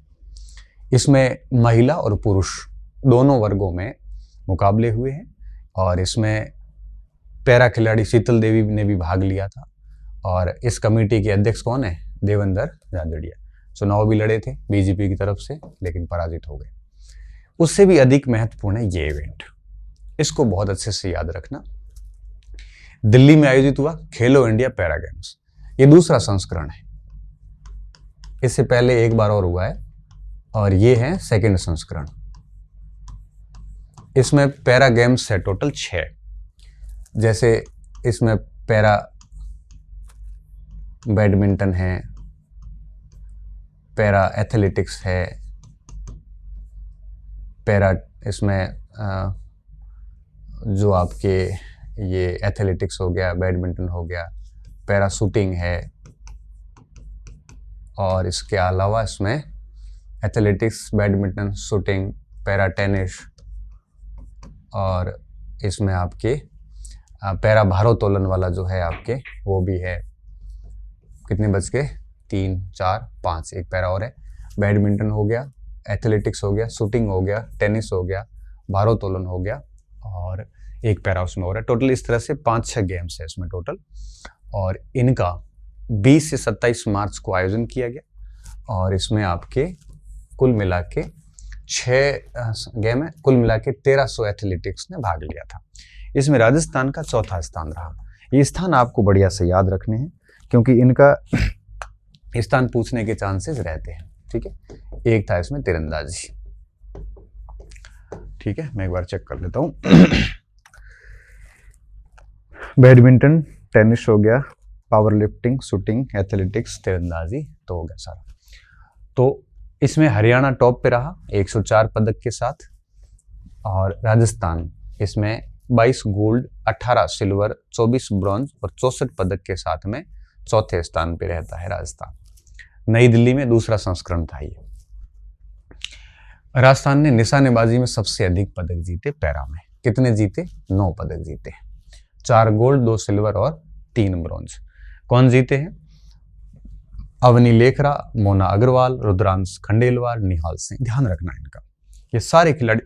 इसमें महिला और पुरुष दोनों वर्गों में मुकाबले हुए हैं और इसमें पैरा खिलाड़ी शीतल देवी ने भी भाग लिया था और इस कमेटी के अध्यक्ष कौन है? देवेंद्र झाझड़िया। चुनाव भी लड़े थे बीजेपी की तरफ से, लेकिन पराजित हो गए। उससे भी अधिक महत्वपूर्ण है ये इवेंट, इसको बहुत अच्छे से याद रखना। दिल्ली में आयोजित हुआ खेलो इंडिया पैरा गेम्स, ये दूसरा संस्करण है। इससे पहले एक बार और हुआ है और ये है सेकंड संस्करण। इसमें पैरा गेम्स है टोटल 6। जैसे इसमें पैरा बैडमिंटन है, पैरा एथलेटिक्स है, पैरा इसमें जो आपके ये एथलेटिक्स हो गया, बैडमिंटन हो गया, पैरा शूटिंग है और इसके अलावा इसमें athletics, badminton, shooting, para tennis और इसमें आपके पैरा भारोत्तोलन वाला जो है आपके वो भी है। कितने बच गए? 3, 4, 5, एक पैरा और है। बैडमिंटन हो गया, एथलेटिक्स हो गया, शूटिंग हो गया, टेनिस हो गया, भारोत्तोलन हो गया और एक पैरा उसमें हो रहा है। टोटल इस तरह से 5-6 गेम्स है इसमें टोटल और इनका 20 से 27 मार्च को आयोजन किया गया और इसमें आपके कुल मिला के 6 गेम है, कुल मिला के 1300 एथलेटिक्स ने भाग लिया था। इसमें राजस्थान का चौथा स्थान रहा। ये स्थान आपको बढ़िया से याद रखने हैं क्योंकि इनका स्थान पूछने के चांसेस रहते हैं। ठीक है, एक था इसमें तीरंदाजी। ठीक है, मैं एक बार चेक कर लेता हूं। बैडमिंटन, टेनिस हो गया, पावर लिफ्टिंग, शूटिंग, एथलेटिक्स, तीरंदाजी तो हो गया सारा। तो इसमें हरियाणा टॉप पे रहा 104 पदक के साथ और राजस्थान इसमें 22 गोल्ड, 18 सिल्वर, 24 ब्रॉन्ज और 64 पदक के साथ में चौथे स्थान पे रहता है राजस्थान। नई दिल्ली में दूसरा संस्करण था ये। राजस्थान ने निशानेबाजी में सबसे अधिक पदक जीते पैरा में। कितने जीते? 9 पदक जीते, 4 गोल्ड, 2 सिल्वर और 3 ब्रॉन्ज। कौन जीते हैं? अवनी लेखरा, मोना अग्रवाल, रुद्रांश खंडेलवाल, निहाल सिंह। ध्यान रखना इनका, ये सारे खिलाड़ी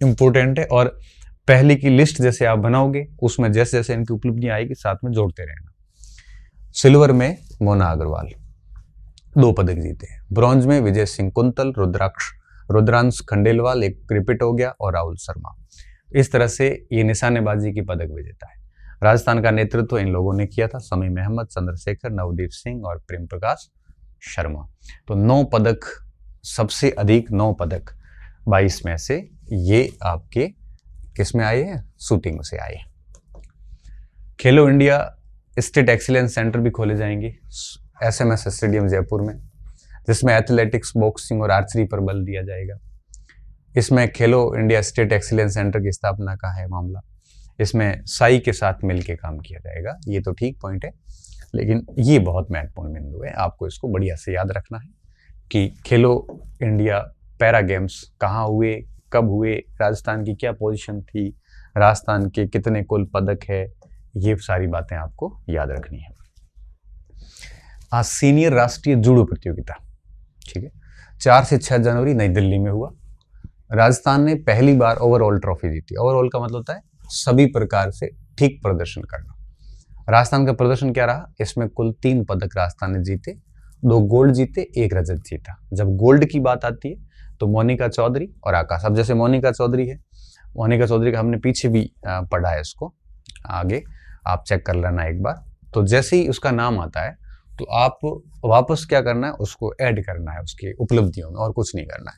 इंपोर्टेंट है और पहले की लिस्ट जैसे आप बनाओगे उसमें जैसे जैसे इनकी उपलब्धियां आएगी साथ में जोड़ते रहना। सिल्वर में मोना अग्रवाल 2 पदक जीते हैं, ब्रॉन्ज में विजय सिंह कुंतल, रुद्रांश खंडेलवाल एक रिपीट हो गया और राहुल शर्मा। इस तरह से ये निशानेबाजी की पदक विजेता है। राजस्थान का नेतृत्व इन लोगों ने किया था, शमीम अहमद, चंद्रशेखर, नवदीप सिंह और प्रेम प्रकाश शर्मा। तो 9 पदक, सबसे अधिक 9 पदक 22 में से ये आपके किस में आए हैं? शूटिंग से आए। खेलो इंडिया स्टेट एक्सीलेंस सेंटर भी खोले जाएंगे SMS स्टेडियम जयपुर में, जिसमें एथलेटिक्स, बॉक्सिंग और आर्चरी पर बल दिया जाएगा। इसमें खेलो इंडिया स्टेट एक्सीलेंस सेंटर की स्थापना का है मामला। इसमें साई के साथ मिलकर काम किया जाएगा। ये तो ठीक पॉइंट है, लेकिन ये बहुत महत्वपूर्ण बिंदु है, आपको इसको बढ़िया से याद रखना है कि खेलो इंडिया पैरा गेम्स कहाँ हुए, कब हुए, राजस्थान की क्या पोजीशन थी, राजस्थान के कितने कुल पदक है, ये सारी बातें आपको याद रखनी है। आज सीनियर राष्ट्रीय जूडो प्रतियोगिता, ठीक है, 4 से 6 जनवरी नई दिल्ली में हुआ। राजस्थान ने पहली बार ओवरऑल ट्रॉफी जीती। ओवरऑल का मतलब होता है सभी प्रकार से ठीक प्रदर्शन करना। राजस्थान का प्रदर्शन क्या रहा? इसमें कुल 3 पदक राजस्थान ने जीते, 2 गोल्ड जीते, 1 रजत जीता। जब गोल्ड की बात आती है तो मोनिका चौधरी और आकाश। अब जैसे मोनिका चौधरी है, मोनिका चौधरी का हमने पीछे भी पढ़ा है, इसको आगे आप चेक कर लेना एक बार। तो जैसे ही उसका नाम आता है तो आप वापस क्या करना है, उसको ऐड करना है उसकी उपलब्धियों में, और कुछ नहीं करना है।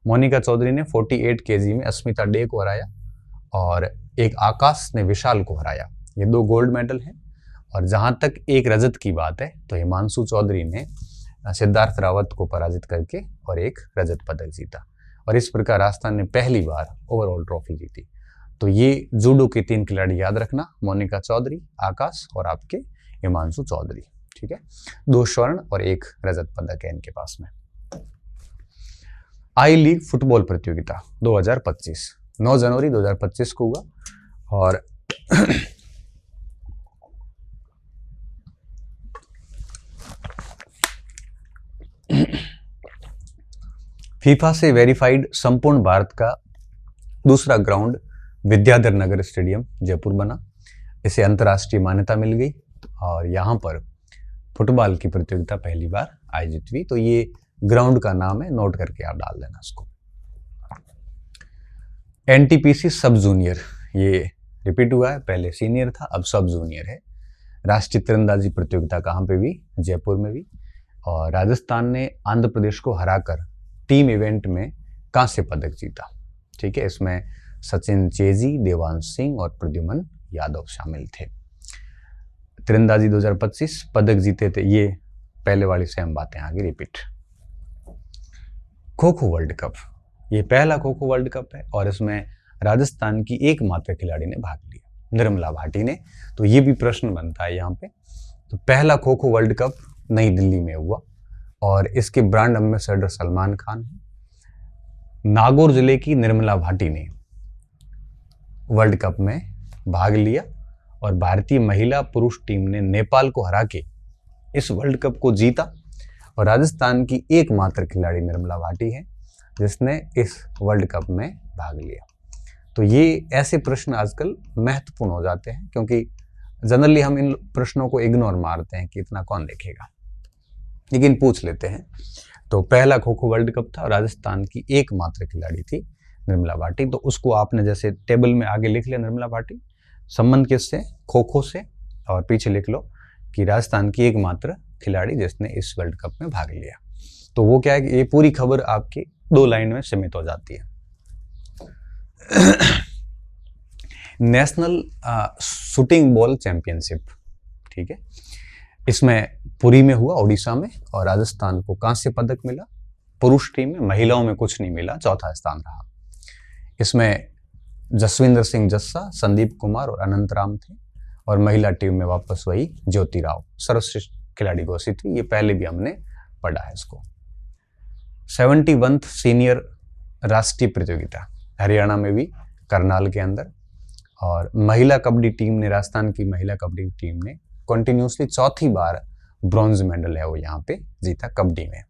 मोनिका चौधरी ने 48 केजी में अस्मिता डे को हराया और एक आकाश ने विशाल को हराया। ये 2 गोल्ड मेडल हैं। और जहां तक 1 रजत की बात है तो हिमांशु चौधरी ने सिद्धार्थ रावत को पराजित करके और 1 रजत पदक जीता। और इस प्रकार राजस्थान ने पहली बार ओवरऑल ट्रॉफी जीती। तो ये जूडो के 3 खिलाड़ी याद रखना, मोनिका चौधरी, आकाश और आपके हिमांशु चौधरी। ठीक है, 2 स्वर्ण और 1 रजत पदक है इनके पास में। आई लीग फुटबॉल प्रतियोगिता 2025 9 जनवरी 2025 को हुआ। और फीफा से वेरीफाइड संपूर्ण भारत का दूसरा ग्राउंड विद्याधर नगर स्टेडियम जयपुर बना। इसे अंतर्राष्ट्रीय मान्यता मिल गई और यहाँ पर फुटबॉल की प्रतियोगिता पहली बार आयोजित हुई। तो ये ग्राउंड का नाम है, नोट करके आप डाल देना इसको। एनटीपीसी सब जूनियर, ये रिपीट हुआ है, पहले सीनियर था अब सब जूनियर है। राष्ट्रीय तीरंदाजी प्रतियोगिता कहाँ पे हुई? जयपुर में हुई। और राजस्थान ने आंध्र प्रदेश को हराकर टीम इवेंट में कांस्य पदक जीता। ठीक है, इसमें सचिन चेजी, देवांश सिंह और प्रद्युमन यादव शामिल थे। तीरंदाजी 2025 पदक जीते थे, ये पहले वाली सेम बातें आगे repeat. Kho kho world cup, ये पहला खो खो वर्ल्ड कप है और इसमें राजस्थान की एकमात्र खिलाड़ी ने भाग लिया, निर्मला भाटी ने। तो ये भी प्रश्न बनता है यहाँ पे। तो पहला खो खो वर्ल्ड कप नई दिल्ली में हुआ और इसके ब्रांड एम्बेसडर सलमान खान हैं। नागौर जिले की निर्मला भाटी ने वर्ल्ड कप में भाग लिया और भारतीय महिला पुरुष टीम ने नेपाल को हरा के इस वर्ल्ड कप को जीता। और राजस्थान की एकमात्र खिलाड़ी निर्मला भाटी है जिसने इस वर्ल्ड कप में भाग लिया। तो ये ऐसे प्रश्न आजकल महत्वपूर्ण हो जाते हैं क्योंकि जनरली हम इन प्रश्नों को इग्नोर मारते हैं कि इतना कौन देखेगा, लेकिन पूछ लेते हैं। तो पहला खो खो वर्ल्ड कप था और राजस्थान की एकमात्र खिलाड़ी थी निर्मला भाटी। तो उसको आपने जैसे टेबल में आगे लिख लिया, निर्मला भाटी संबंध किससे? खो खो से। और पीछे लिख लो कि राजस्थान की एकमात्र खिलाड़ी जिसने इस वर्ल्ड कप में भाग लिया। तो वो क्या है कि ये पूरी खबर आपकी 2 लाइन में सीमित हो जाती है। नेशनल शूटिंग बॉल चैंपियनशिप, ठीक है, इसमें पुरी में हुआ उड़ीसा में और राजस्थान को कांस्य पदक मिला। पुरुष टीम में, महिलाओं में कुछ नहीं मिला, चौथा स्थान रहा। इसमें जसविंदर सिंह जस्सा, संदीप कुमार और अनंत राम थे। और महिला टीम में वापस वही ज्योति राव सर्वश्रेष्ठ खिलाड़ी घोषित हुई। ये पहले भी हमने पढ़ा है इसको। 71th सीनियर राष्ट्रीय प्रतियोगिता हरियाणा में भी, करनाल के अंदर। और महिला कबड्डी टीम ने, राजस्थान की महिला कबड्डी टीम ने कंटिन्यूसली चौथी बार ब्रॉन्ज मेडल है वो यहाँ पे जीता कबड्डी में।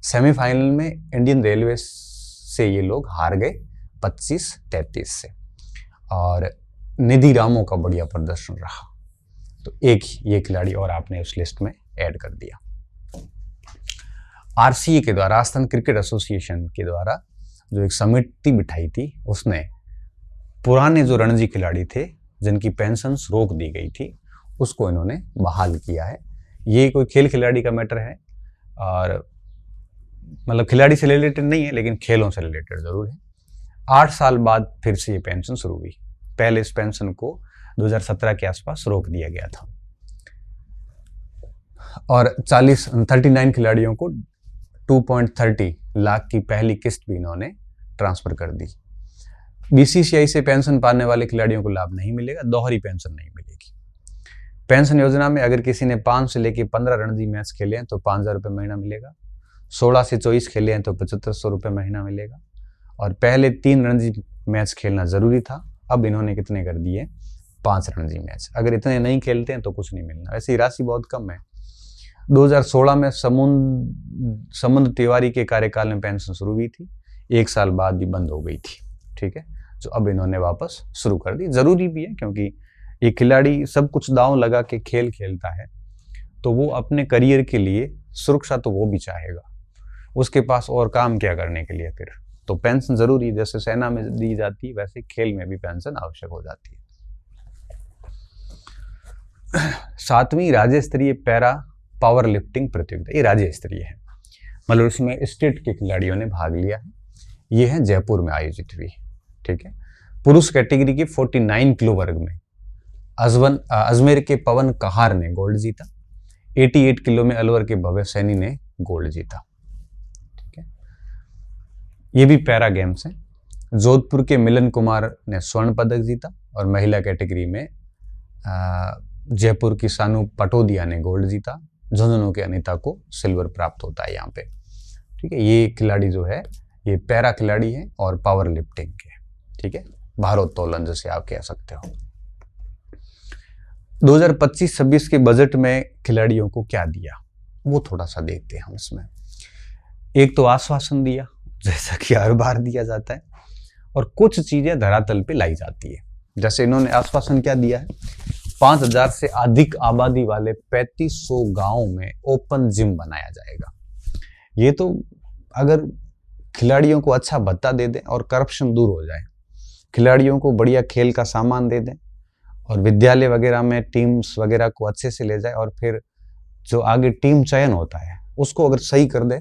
सेमीफाइनल में इंडियन रेलवे से ये लोग हार गए 25-33 से। और निधि रामो का बढ़िया प्रदर्शन रहा। तो एक ये खिलाड़ी और आपने उस लिस्ट में ऐड कर दिया। आरसीए के द्वारा, राजस्थान क्रिकेट एसोसिएशन के द्वारा जो एक समिति बिठाई थी, उसने पुराने जो रणजी खिलाड़ी थे जिनकी पेंशन्स रोक दी गई थी उसको इन्होंने बहाल किया है। ये कोई खेल खिलाड़ी का मैटर है और मतलब खिलाड़ी से रिलेटेड नहीं है लेकिन खेलों से रिलेटेड जरूर है। 8 साल बाद फिर से ये पेंशन शुरू हुई। पहले इस पेंशन को 2017 के आसपास रोक दिया गया था। और 39 खिलाड़ियों को 2.30 लाख की पहली किस्त भी इन्होंने ट्रांसफर कर दी। बीसीसीआई से पेंशन पाने वाले खिलाड़ियों को लाभ नहीं मिलेगा, दोहरी पेंशन नहीं मिलेगी। पेंशन योजना में अगर किसी ने 5 से लेकर 15 रणजी मैच खेले हैं तो 5,000 रुपये महीना मिलेगा। 16 से 24 खेले हैं तो 7500 रुपये महीना मिलेगा। और पहले 3 रणजी मैच खेलना जरूरी था, अब इन्होंने कितने कर दिए? 5 रणजी मैच। अगर इतने नहीं खेलते हैं तो कुछ नहीं मिलना। वैसे ही राशि बहुत कम है। 2016 में समुद्र तिवारी के कार्यकाल में पेंशन शुरू हुई थी, 1 साल बाद भी बंद हो गई थी। ठीक है, जो अब इन्होंने वापस शुरू कर दी। जरूरी भी है क्योंकि एक खिलाड़ी सब कुछ दांव लगा के खेल खेलता है तो वो अपने करियर के लिए सुरक्षा तो वो भी चाहेगा, उसके पास और काम क्या करने के लिए फिर। तो पेंशन जरूरी, जैसे सेना में दी जाती है वैसे खेल में भी पेंशन आवश्यक हो जाती है। 7वीं राज्य स्तरीय पैरा पावर लिफ्टिंग प्रतियोगिता, ये राज्य स्तरीय है, मतलब इसमें स्टेट के खिलाड़ियों ने भाग लिया है। ये है जयपुर में आयोजित हुई, ठीक है। पुरुष कैटेगरी के 49 किलो वर्ग में अजमेर के पवन कहार ने गोल्ड जीता। 88 किलो में अलवर के भव्य सैनी ने गोल्ड जीता, ठीक है। ये भी पैरा गेम्स हैं। जोधपुर के मिलन कुमार ने स्वर्ण पदक जीता और महिला कैटेगरी में जयपुर की सानू पटोदिया ने गोल्ड जीता। झुंझुनू के अनीता को सिल्वर प्राप्त होता है यहाँ पे, ठीक है। ये खिलाड़ी जो है ये पैरा खिलाड़ी है और पावर लिफ्टिंग के, ठीक है, भारोत्तोलन जैसे आप कह सकते हो। 2025-26 के बजट में खिलाड़ियों को क्या दिया वो थोड़ा सा देखते हैं हम इसमें। एक तो आश्वासन दिया, जैसा कि हर बार दिया जाता है, और कुछ चीजें धरातल पे लाई जाती है। जैसे इन्होंने आश्वासन क्या दिया है, 5000 से अधिक आबादी वाले 3500 गांवों में ओपन जिम बनाया जाएगा। ये तो अगर खिलाड़ियों को अच्छा भत्ता दे दें और करप्शन दूर हो जाए, खिलाड़ियों को बढ़िया खेल का सामान दे दें और विद्यालय वगैरह में टीम्स वगैरह को अच्छे से ले जाए, और फिर जो आगे टीम चयन होता है उसको अगर सही कर दे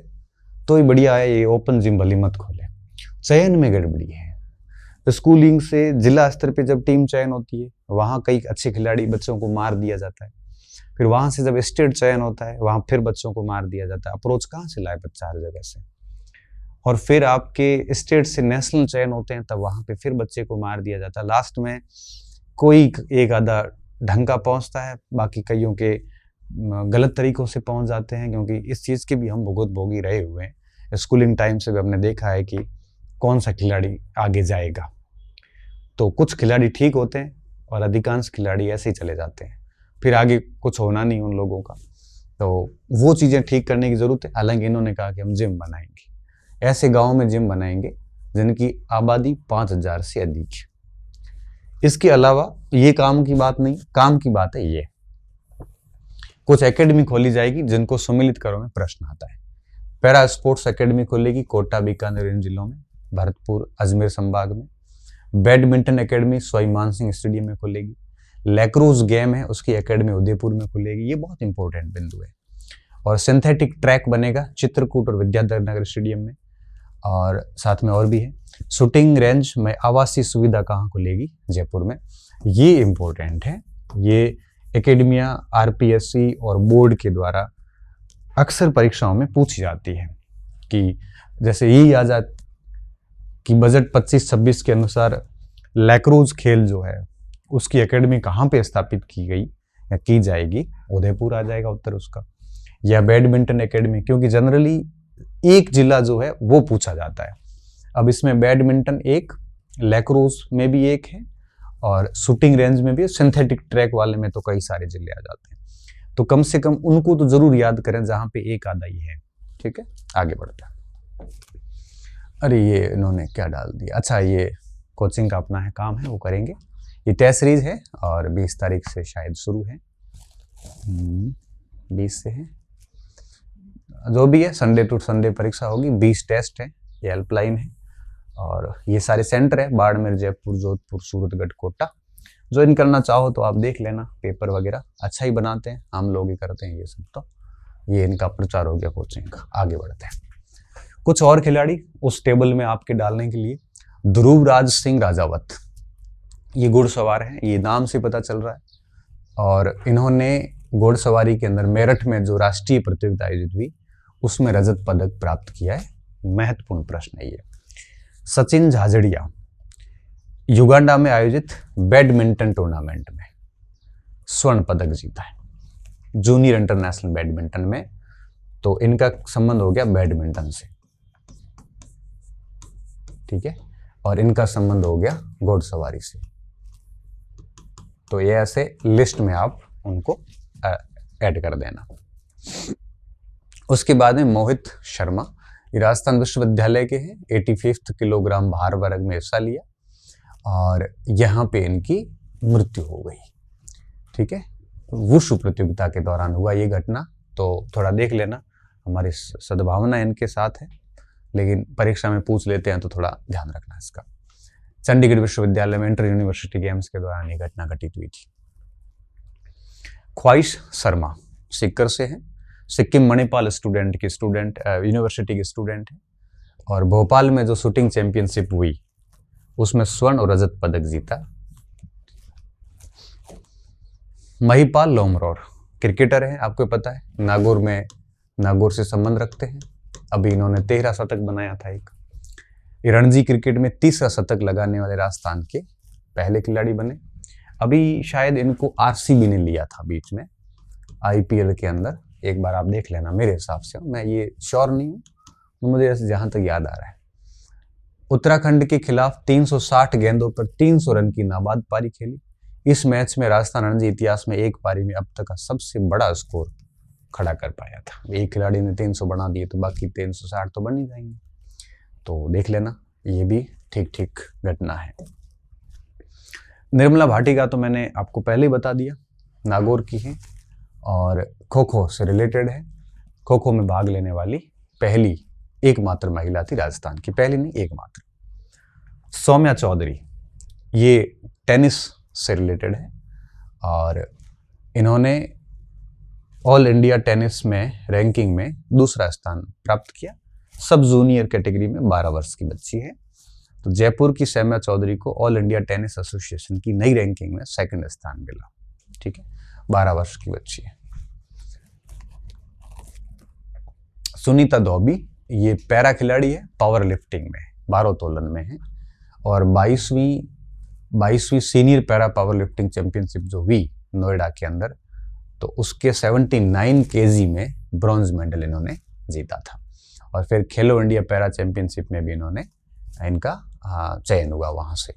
तो ही बढ़िया है। ये ओपन जिम भली मत खोले, चयन में गड़बड़ी है। स्कूलिंग से जिला स्तर पे जब टीम चयन होती है वहाँ कई अच्छे खिलाड़ी बच्चों को मार दिया जाता है, फिर वहाँ से जब स्टेट चयन होता है वहाँ फिर बच्चों को मार दिया जाता है। अप्रोच कहाँ से लाए बच्चा हर जगह से, और फिर आपके स्टेट से नेशनल चयन होते हैं तब वहाँ पे फिर बच्चे को मार दिया जाता है। लास्ट में कोई एक आधा ढंग का पहुँचता है, बाकी कईयों के गलत तरीकों से पहुँच जाते हैं, क्योंकि इस चीज़ के भी हम भुगत भोगी रहे हुए हैं। स्कूलिंग टाइम से भी हमने देखा है कि कौन सा खिलाड़ी आगे जाएगा। तो कुछ खिलाड़ी ठीक होते हैं और अधिकांश खिलाड़ी ऐसे ही चले जाते हैं, फिर आगे कुछ होना नहीं उन लोगों का। तो वो चीज़ें ठीक करने की ज़रूरत है। हालांकि इन्होंने कहा कि हम जिम बनाएंगे, ऐसे गाँव में जिम बनाएंगे जिनकी आबादी 5000 से अधिक है। इसके अलावा ये काम की बात नहीं, काम की बात है ये, कुछ एकेडमी खोली जाएगी जिनको सम्मिलित करो में प्रश्न आता है। पैरा स्पोर्ट्स एकेडमी खोलेगी कोटा, बीकानेर इन जिलों में, भरतपुर, अजमेर संभाग में। Badminton academy Sawai Mansingh stadium में खुलेगी। लैक्रोस गेम है उसकी एकेडमी उदयपुर में खुलेगी, ये बहुत इंपॉर्टेंट बिंदु है। और सिंथेटिक ट्रैक बनेगा चित्रकूट और विद्याधर नगर स्टेडियम में, और साथ में और भी है। शूटिंग रेंज में आवासीय सुविधा कहाँ खुलेगी, जयपुर में, ये इंपॉर्टेंट है। ये एकेडमियाँ आरपीएससी और बोर्ड के द्वारा अक्सर परीक्षाओं में पूछी जाती है कि जैसे यही आ जाए कि बजट 25-26 के अनुसार लैक्रोस खेल जो है उसकी एकेडमी कहाँ पे स्थापित की गई या की जाएगी, उदयपुर आ जाएगा उत्तर उसका। या बैडमिंटन एकेडमी, क्योंकि जनरली एक जिला जो है वो पूछा जाता है। अब इसमें बैडमिंटन एक, लैक्रोस में भी एक है, और शूटिंग रेंज में भी, सिंथेटिक ट्रैक वाले में तो कई सारे जिले आ जाते हैं। तो कम से कम उनको तो जरूर याद करें जहां पे एक आधा ही है, ठीक है। आगे बढ़ते हैं। अरे ये इन्होंने क्या डाल दिया, अच्छा ये कोचिंग का अपना है काम है वो करेंगे। ये टेस्ट सीरीज है और 20 तारीख से शायद शुरू है, 20 से है, जो भी है संडे टू संडे परीक्षा होगी। 20 टेस्ट है, ये हेल्पलाइन है, और ये सारे सेंटर है बाड़मेर, जयपुर, जोधपुर, सूरतगढ़, कोटा। ज्वाइन करना चाहो तो आप देख लेना, पेपर वगैरह अच्छा ही बनाते हैं, हम लोग ही करते हैं ये सब। तो ये इनका प्रचार हो गया कोचिंग का। आगे बढ़ते हैं। कुछ और खिलाड़ी उस टेबल में आपके डालने के लिए। ध्रुवराज सिंह राजावत, ये घुड़सवार हैं, ये नाम से पता चल रहा है, और इन्होंने घुड़सवारी के अंदर मेरठ में जो राष्ट्रीय प्रतियोगिता आयोजित हुई उसमें रजत पदक प्राप्त किया है। महत्वपूर्ण प्रश्न है ये। सचिन झाझड़िया, युगांडा में आयोजित बैडमिंटन टूर्नामेंट में स्वर्ण पदक जीता है, जूनियर इंटरनेशनल बैडमिंटन में। तो इनका संबंध हो गया बैडमिंटन से, ठीक है, और इनका संबंध हो गया घोड़सवारी से। तो ये ऐसे लिस्ट में आप उनको ऐड कर देना। उसके बाद में मोहित शर्मा, ये राजस्थान विश्वविद्यालय के हैं, 85 किलोग्राम भार वर्ग में हिस्सा लिया और यहाँ पे इनकी मृत्यु हो गई, ठीक है। वुशु प्रतियोगिता के दौरान हुआ ये घटना, तो थोड़ा देख लेना। हमारी सद्भावना इनके साथ है, लेकिन परीक्षा में पूछ लेते हैं तो थोड़ा ध्यान रखना इसका। चंडीगढ़ विश्वविद्यालय में इंटर यूनिवर्सिटी गेम्स के दौरान ये घटना घटित हुई थी। ख्वाहिश शर्मा सीकर से है, सिक्किम मणिपाल यूनिवर्सिटी की स्टूडेंट है, और भोपाल में जो शूटिंग चैंपियनशिप हुई उसमें स्वर्ण और रजत पदक जीता। महिपाल लोमरोर क्रिकेटर है, आपको पता है, नागौर से संबंध रखते हैं। अभी इन्होंने 13 शतक बनाया था। एक रणजी क्रिकेट में 30 शतक लगाने वाले राजस्थान के पहले खिलाड़ी बने। अभी शायद इनको आरसीबी ने लिया था बीच में आईपीएल के अंदर, एक बार आप देख लेना, मेरे हिसाब से, मैं ये श्योर नहीं हूँ, मुझे जहां तक याद आ रहा है। उत्तराखंड के खिलाफ 360 गेंदों पर 300 रन की नाबाद पारी खेली। इस मैच में राजस्थान रणजी इतिहास में एक पारी में अब तक का सबसे बड़ा स्कोर खड़ा कर पाया था। एक खिलाड़ी ने 300 बना दिए तो बाकी 360 तो बन ही जाएंगे, तो देख लेना, ये भी ठीक ठीक घटना है। निर्मला भाटी का तो मैंने आपको पहले ही बता दिया, नागौर की है और खो खो से रिलेटेड है। खो खो में भाग लेने वाली पहली एकमात्र महिला थी राजस्थान की, पहली नहीं एकमात्र। सौम्या चौधरी, ये टेनिस से रिलेटेड है और इन्होंने ऑल इंडिया टेनिस में रैंकिंग में दूसरा स्थान प्राप्त किया। सब जूनियर कैटेगरी में 12 वर्ष की बच्ची है। तो जयपुर की सौम्या चौधरी को ऑल इंडिया टेनिस एसोसिएशन की नई रैंकिंग में 2nd स्थान मिला। ठीक है, 12 वर्ष की बच्ची है। सुनीता धोबी, ये पैरा खिलाड़ी है, पावर लिफ्टिंग में, भारोत्तोलन में है, और 22वीं senior para power lifting championship जो हुई नोएडा के अंदर, तो उसके 79 केजी में ब्रॉन्ज मेडल इन्होंने जीता था। और फिर खेलो इंडिया पैरा चैंपियनशिप में भी इनका चयन हुआ वहां से।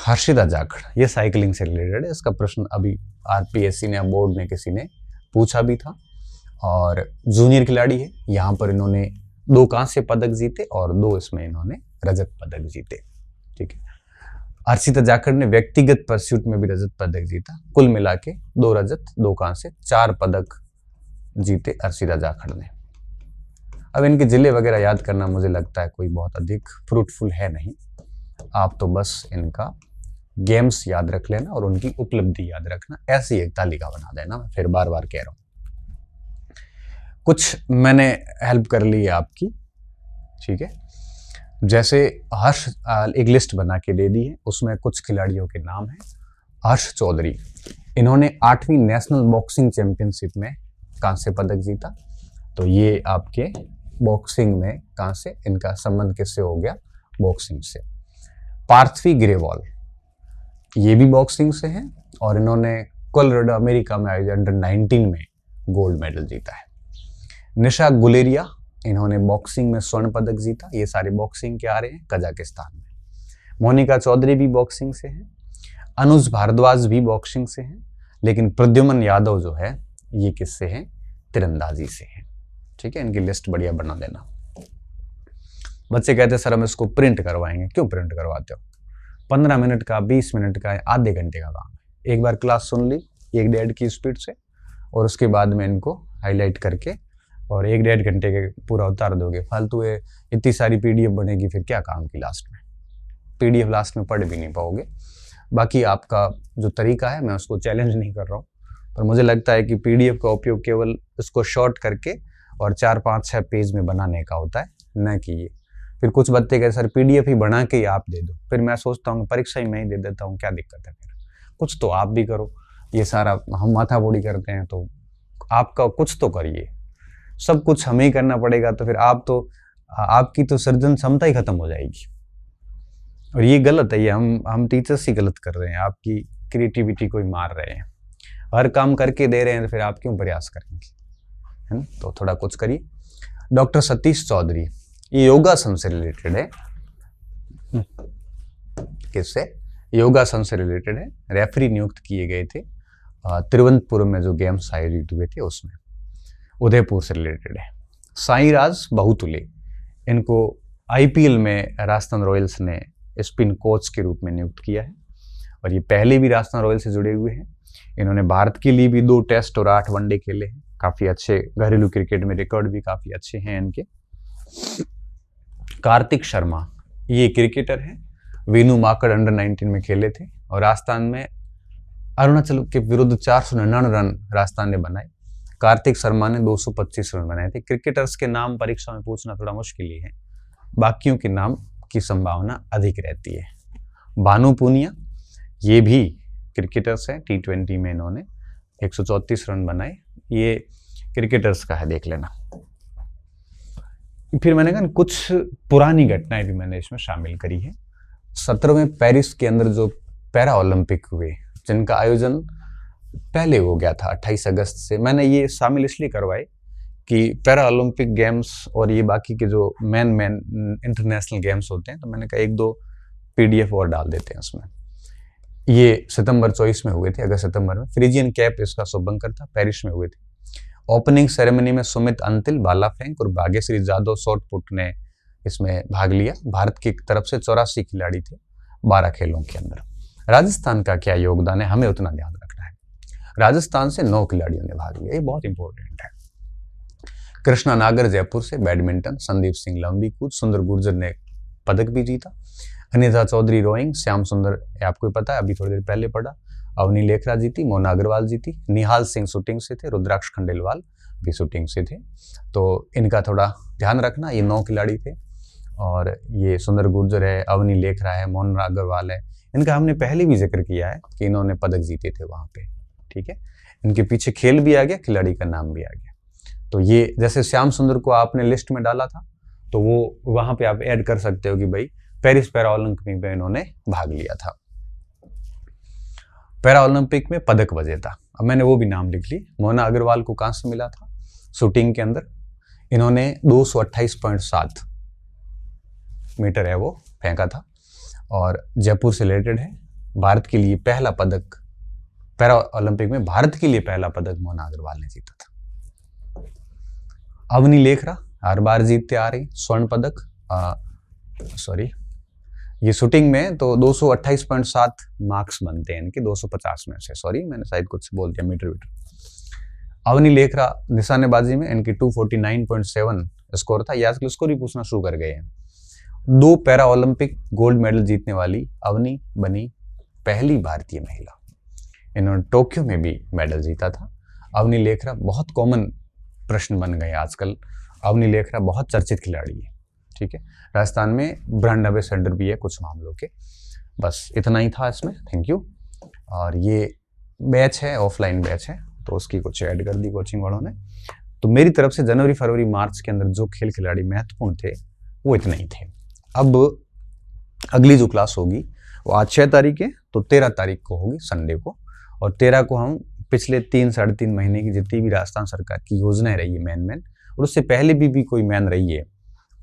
हर्षिता जाखड़, ये साइकिलिंग से रिलेटेड है। इसका प्रश्न अभी आरपीएससी ने, बोर्ड ने, किसी ने पूछा भी था, और जूनियर खिलाड़ी है। यहाँ पर इन्होंने 2 कांस्य पदक जीते और 2 इसमें इन्होंने रजत पदक जीते। ठीक है, हर्षिता जाखड़ ने व्यक्तिगत परस्यूट में भी रजत पदक जीता। कुल मिला के 2 रजत 2 कांस्य 4 पदक जीते हर्षिता जाखड़ ने। अब इनके जिले वगैरह याद करना मुझे लगता है कोई बहुत अधिक फ्रूटफुल है नहीं, आप तो बस इनका गेम्स याद रख लेना और उनकी उपलब्धि याद रखना, ऐसी एक तालिका बना देना। मैं फिर बार बार कह रहा हूँ, कुछ मैंने हेल्प कर ली है आपकी। ठीक है, जैसे हर्ष एक लिस्ट बना के दे दी है, उसमें कुछ खिलाड़ियों के नाम हैं। हर्ष चौधरी, इन्होंने 8वीं नेशनल बॉक्सिंग चैंपियनशिप में कांस्य पदक जीता। तो ये आपके बॉक्सिंग में कांस्य, इनका संबंध किससे हो गया? बॉक्सिंग से। पार्थवी ग्रेवाल, ये भी बॉक्सिंग से हैं और इन्होंने कोलोराडो अमेरिका में आयोजित अंडर 19 में गोल्ड मेडल जीता है। निशा गुलेरिया, इन्होंने बॉक्सिंग में स्वर्ण पदक जीता। ये सारे बॉक्सिंग के आ रहे हैं कजाकिस्तान में। मोनिका चौधरी भी बॉक्सिंग से हैं। अनुज भारद्वाज भी बॉक्सिंग से हैं, लेकिन प्रद्युमन यादव जो है ये किससे हैं? तीरंदाजी से हैं। ठीक है, इनकी लिस्ट बढ़िया बना देना। बच्चे कहते हैं सर हम इसको प्रिंट करवाएंगे। क्यों प्रिंट करवाते हो? 15 मिनट का, 20 मिनट का, आधे घंटे का काम है। एक बार क्लास सुन ली 1-1.5 की स्पीड से, और उसके बाद में इनको हाईलाइट करके और 1-1.5 घंटे के पूरा उतार दोगे। फालतू इतनी सारी पीडीएफ बनेगी, फिर क्या काम की? लास्ट में पीडीएफ लास्ट में पढ़ भी नहीं पाओगे। बाकी आपका जो तरीका है, मैं उसको चैलेंज नहीं कर रहा हूँ, पर मुझे लगता है कि पीडीएफ का उपयोग केवल इसको शॉर्ट करके और 4-5-6 पेज में बनाने का होता है, न कि ये। फिर कुछ बच्चे कहते सर पीडीएफ ही बना के ही आप दे दो। फिर मैं सोचता हूँ परीक्षा ही मैं ही दे देता हूँ, क्या दिक्कत है? फिर कुछ तो आप भी करो। ये सारा हम माथा बोड़ी करते हैं, तो आपका कुछ तो करिए। सब कुछ हमें ही करना पड़ेगा तो फिर आपकी तो सृजन क्षमता ही खत्म हो जाएगी। और ये गलत है, ये हम टीचर्स ही गलत कर रहे हैं, आपकी क्रिएटिविटी को ही मार रहे हैं। हर काम करके दे रहे हैं तो फिर आप क्यों प्रयास करेंगे, है ना? तो थोड़ा कुछ करिए। डॉक्टर सतीश चौधरी, ये योगासन से रिलेटेड है। किससे? योगासन से रिलेटेड है। रेफरी नियुक्त किए गए थे तिरुवनंतपुरम में जो गेम्स आयोजित हुए थे उसमें, उदयपुर से रिलेटेड है। साईराज बहुतुले, इनको आईपीएल में राजस्थान रॉयल्स ने स्पिन कोच के रूप में नियुक्त किया है और ये पहले भी राजस्थान रॉयल्स से जुड़े हुए हैं। इन्होंने भारत के लिए भी 2 टेस्ट और 8 वनडे खेले हैं। काफ़ी अच्छे घरेलू क्रिकेट में रिकॉर्ड भी काफ़ी अच्छे हैं इनके। कार्तिक शर्मा ये क्रिकेटर हैं, वीनू माकड़ अंडर 19 में खेले थे और राजस्थान में अरुणाचल के विरुद्ध 499 रन राजस्थान ने बनाए। कार्तिक शर्मा ने 225 रन बनाए थे। क्रिकेटर्स के नाम परीक्षा में पूछना थोड़ा मुश्किल ही है, बाकियों के नाम की संभावना अधिक रहती है। भानु पूनिया ये भी क्रिकेटर्स हैं, T20 में इन्होंने 134 रन बनाए। ये क्रिकेटर्स का है, देख लेना। फिर मैंने कहा कुछ पुरानी घटनाएं भी मैंने इसमें शामिल करी है। 17वें पेरिस के अंदर जो पैरा ओलंपिक हुए, जिनका आयोजन पहले हो गया था 28 अगस्त से, मैंने ये शामिल इसलिए करवाए कि पैरा ओलंपिक गेम्स और ये बाकी के जो मेन इंटरनेशनल गेम्स होते हैं, तो मैंने कहा 1-2 PDF और डाल देते हैं उसमें। ये सितंबर 24 में हुए थे, अगस्त सितंबर में। फ्रीजियन कैप इसका शुभंकर था, पेरिस में हुए थे। ओपनिंग सेरेमनी में सुमित अंतिल भाला फेंक और भाग्यश्री जादव शॉट पुट ने इसमें भाग लिया। भारत की तरफ से 84 खिलाड़ी थे 12 खेलों के अंदर। राजस्थान का क्या योगदान है, हमें उतना ध्यान रखना है। राजस्थान से 9 खिलाड़ियों ने भाग लिया, ये बहुत इंपॉर्टेंट है। कृष्णा नागर जयपुर से बैडमिंटन, संदीप सिंह लंबी कूद, सुंदर गुर्जर ने पदक भी जीता। अनिता चौधरी रोइंग, श्याम सुंदर आपको पता है, अभी थोड़ी देर पहले पढ़ा। अवनी लेखरा जीती, मोना अग्रवाल जीती। निहाल सिंह शूटिंग से थे, रुद्राक्ष खंडेलवाल भी शूटिंग से थे। तो इनका थोड़ा ध्यान रखना, ये 9 खिलाड़ी थे। और ये सुंदर गुर्जर है, अवनी लेखरा है, मोना अग्रवाल है, इनका हमने पहले भी जिक्र किया है कि इन्होंने पदक जीते थे वहाँ पे, ठीक है। इनके पीछे खेल भी आ गया, खिलाड़ी का नाम भी आ गया। तो ये जैसे श्याम सुंदर को आपने लिस्ट में डाला था, तो वो वहाँ पे आप ऐड कर सकते हो कि भाई पेरिस पैरा ओलंपिक में इन्होंने भाग लिया था। पैरा ओलंपिक में पदक विजेता, अब मैंने वो भी नाम लिख ली। मोना अग्रवाल को कांस्य मिला था शूटिंग के अंदर, इन्होंने 228.7 मीटर है वो फेंका था और जयपुर से रिलेटेड है। भारत के लिए पहला पदक, पैरा ओलंपिक में भारत के लिए पहला पदक मोना अग्रवाल ने जीता था। अवनी लेखरा हर बार जीतते आ रही, स्वर्ण पदक, ये शूटिंग में तो 228.7 मार्क्स बनते हैं इनके 250 में से, मैंने शायद कुछ बोल दिया मीटर। अवनी लेखरा निशानेबाजी में इनकी 249.7 स्कोर था, ये आजकल स्कोर ही पूछना शुरू कर गए हैं। 2 पैरा ओलंपिक गोल्ड मेडल जीतने वाली अवनी बनी पहली भारतीय महिला। इन्होंने टोक्यो में भी मेडल जीता था। अवनी लेखरा बहुत कॉमन प्रश्न बन गए आजकल। अवनी लेखरा बहुत चर्चित खिलाड़ी है, ठीक है। राजस्थान में ब्रांड एम्बेसडर भी है कुछ मामलों के। बस इतना ही था इसमें, थैंक यू। और ये बैच है, ऑफलाइन बैच है, तो उसकी कुछ ऐड कर दी कोचिंग वालों ने। तो मेरी तरफ से जनवरी फरवरी मार्च के अंदर जो खेल खिलाड़ी महत्वपूर्ण थे वो इतने ही थे। अब अगली जो क्लास होगी वो आज 6 तारीख है, तो 13 तारीख को होगी संडे को। और 13 को हम पिछले 3-3.5 महीने की जितनी भी राजस्थान सरकार की योजनाएं रही है मैन, और उससे पहले भी कोई मैन रही है,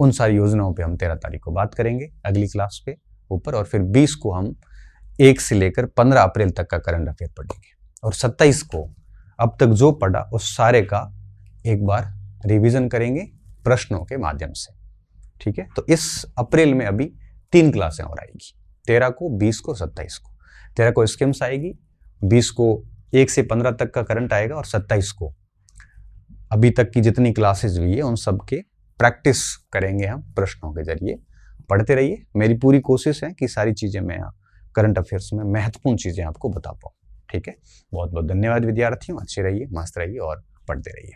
उन सारी योजनाओं पे हम 13 तारीख को बात करेंगे अगली क्लास पे ऊपर। और फिर 20 को हम 1 से लेकर 15 अप्रैल तक का करंट अफेयर पढ़ेंगे। और 27 को अब तक जो पढ़ा उस सारे का एक बार रिवीजन करेंगे प्रश्नों के माध्यम से, ठीक है। तो इस अप्रैल में अभी 3 क्लासें और आएगी, 13 को, 20 को, 27 को। 13 को स्किम्स आएगी, 20 को 1 से 15 तक का करंट आएगा, और 27 को अभी तक की जितनी क्लासेज हुई है उन सब के प्रैक्टिस करेंगे हम प्रश्नों के जरिए। पढ़ते रहिए, मेरी पूरी कोशिश है कि सारी चीज़ें मैं करंट अफेयर्स में महत्वपूर्ण चीज़ें आपको बता पाऊँ, ठीक है। बहुत बहुत धन्यवाद विद्यार्थियों, अच्छे रहिए, मस्त रहिए और पढ़ते रहिए।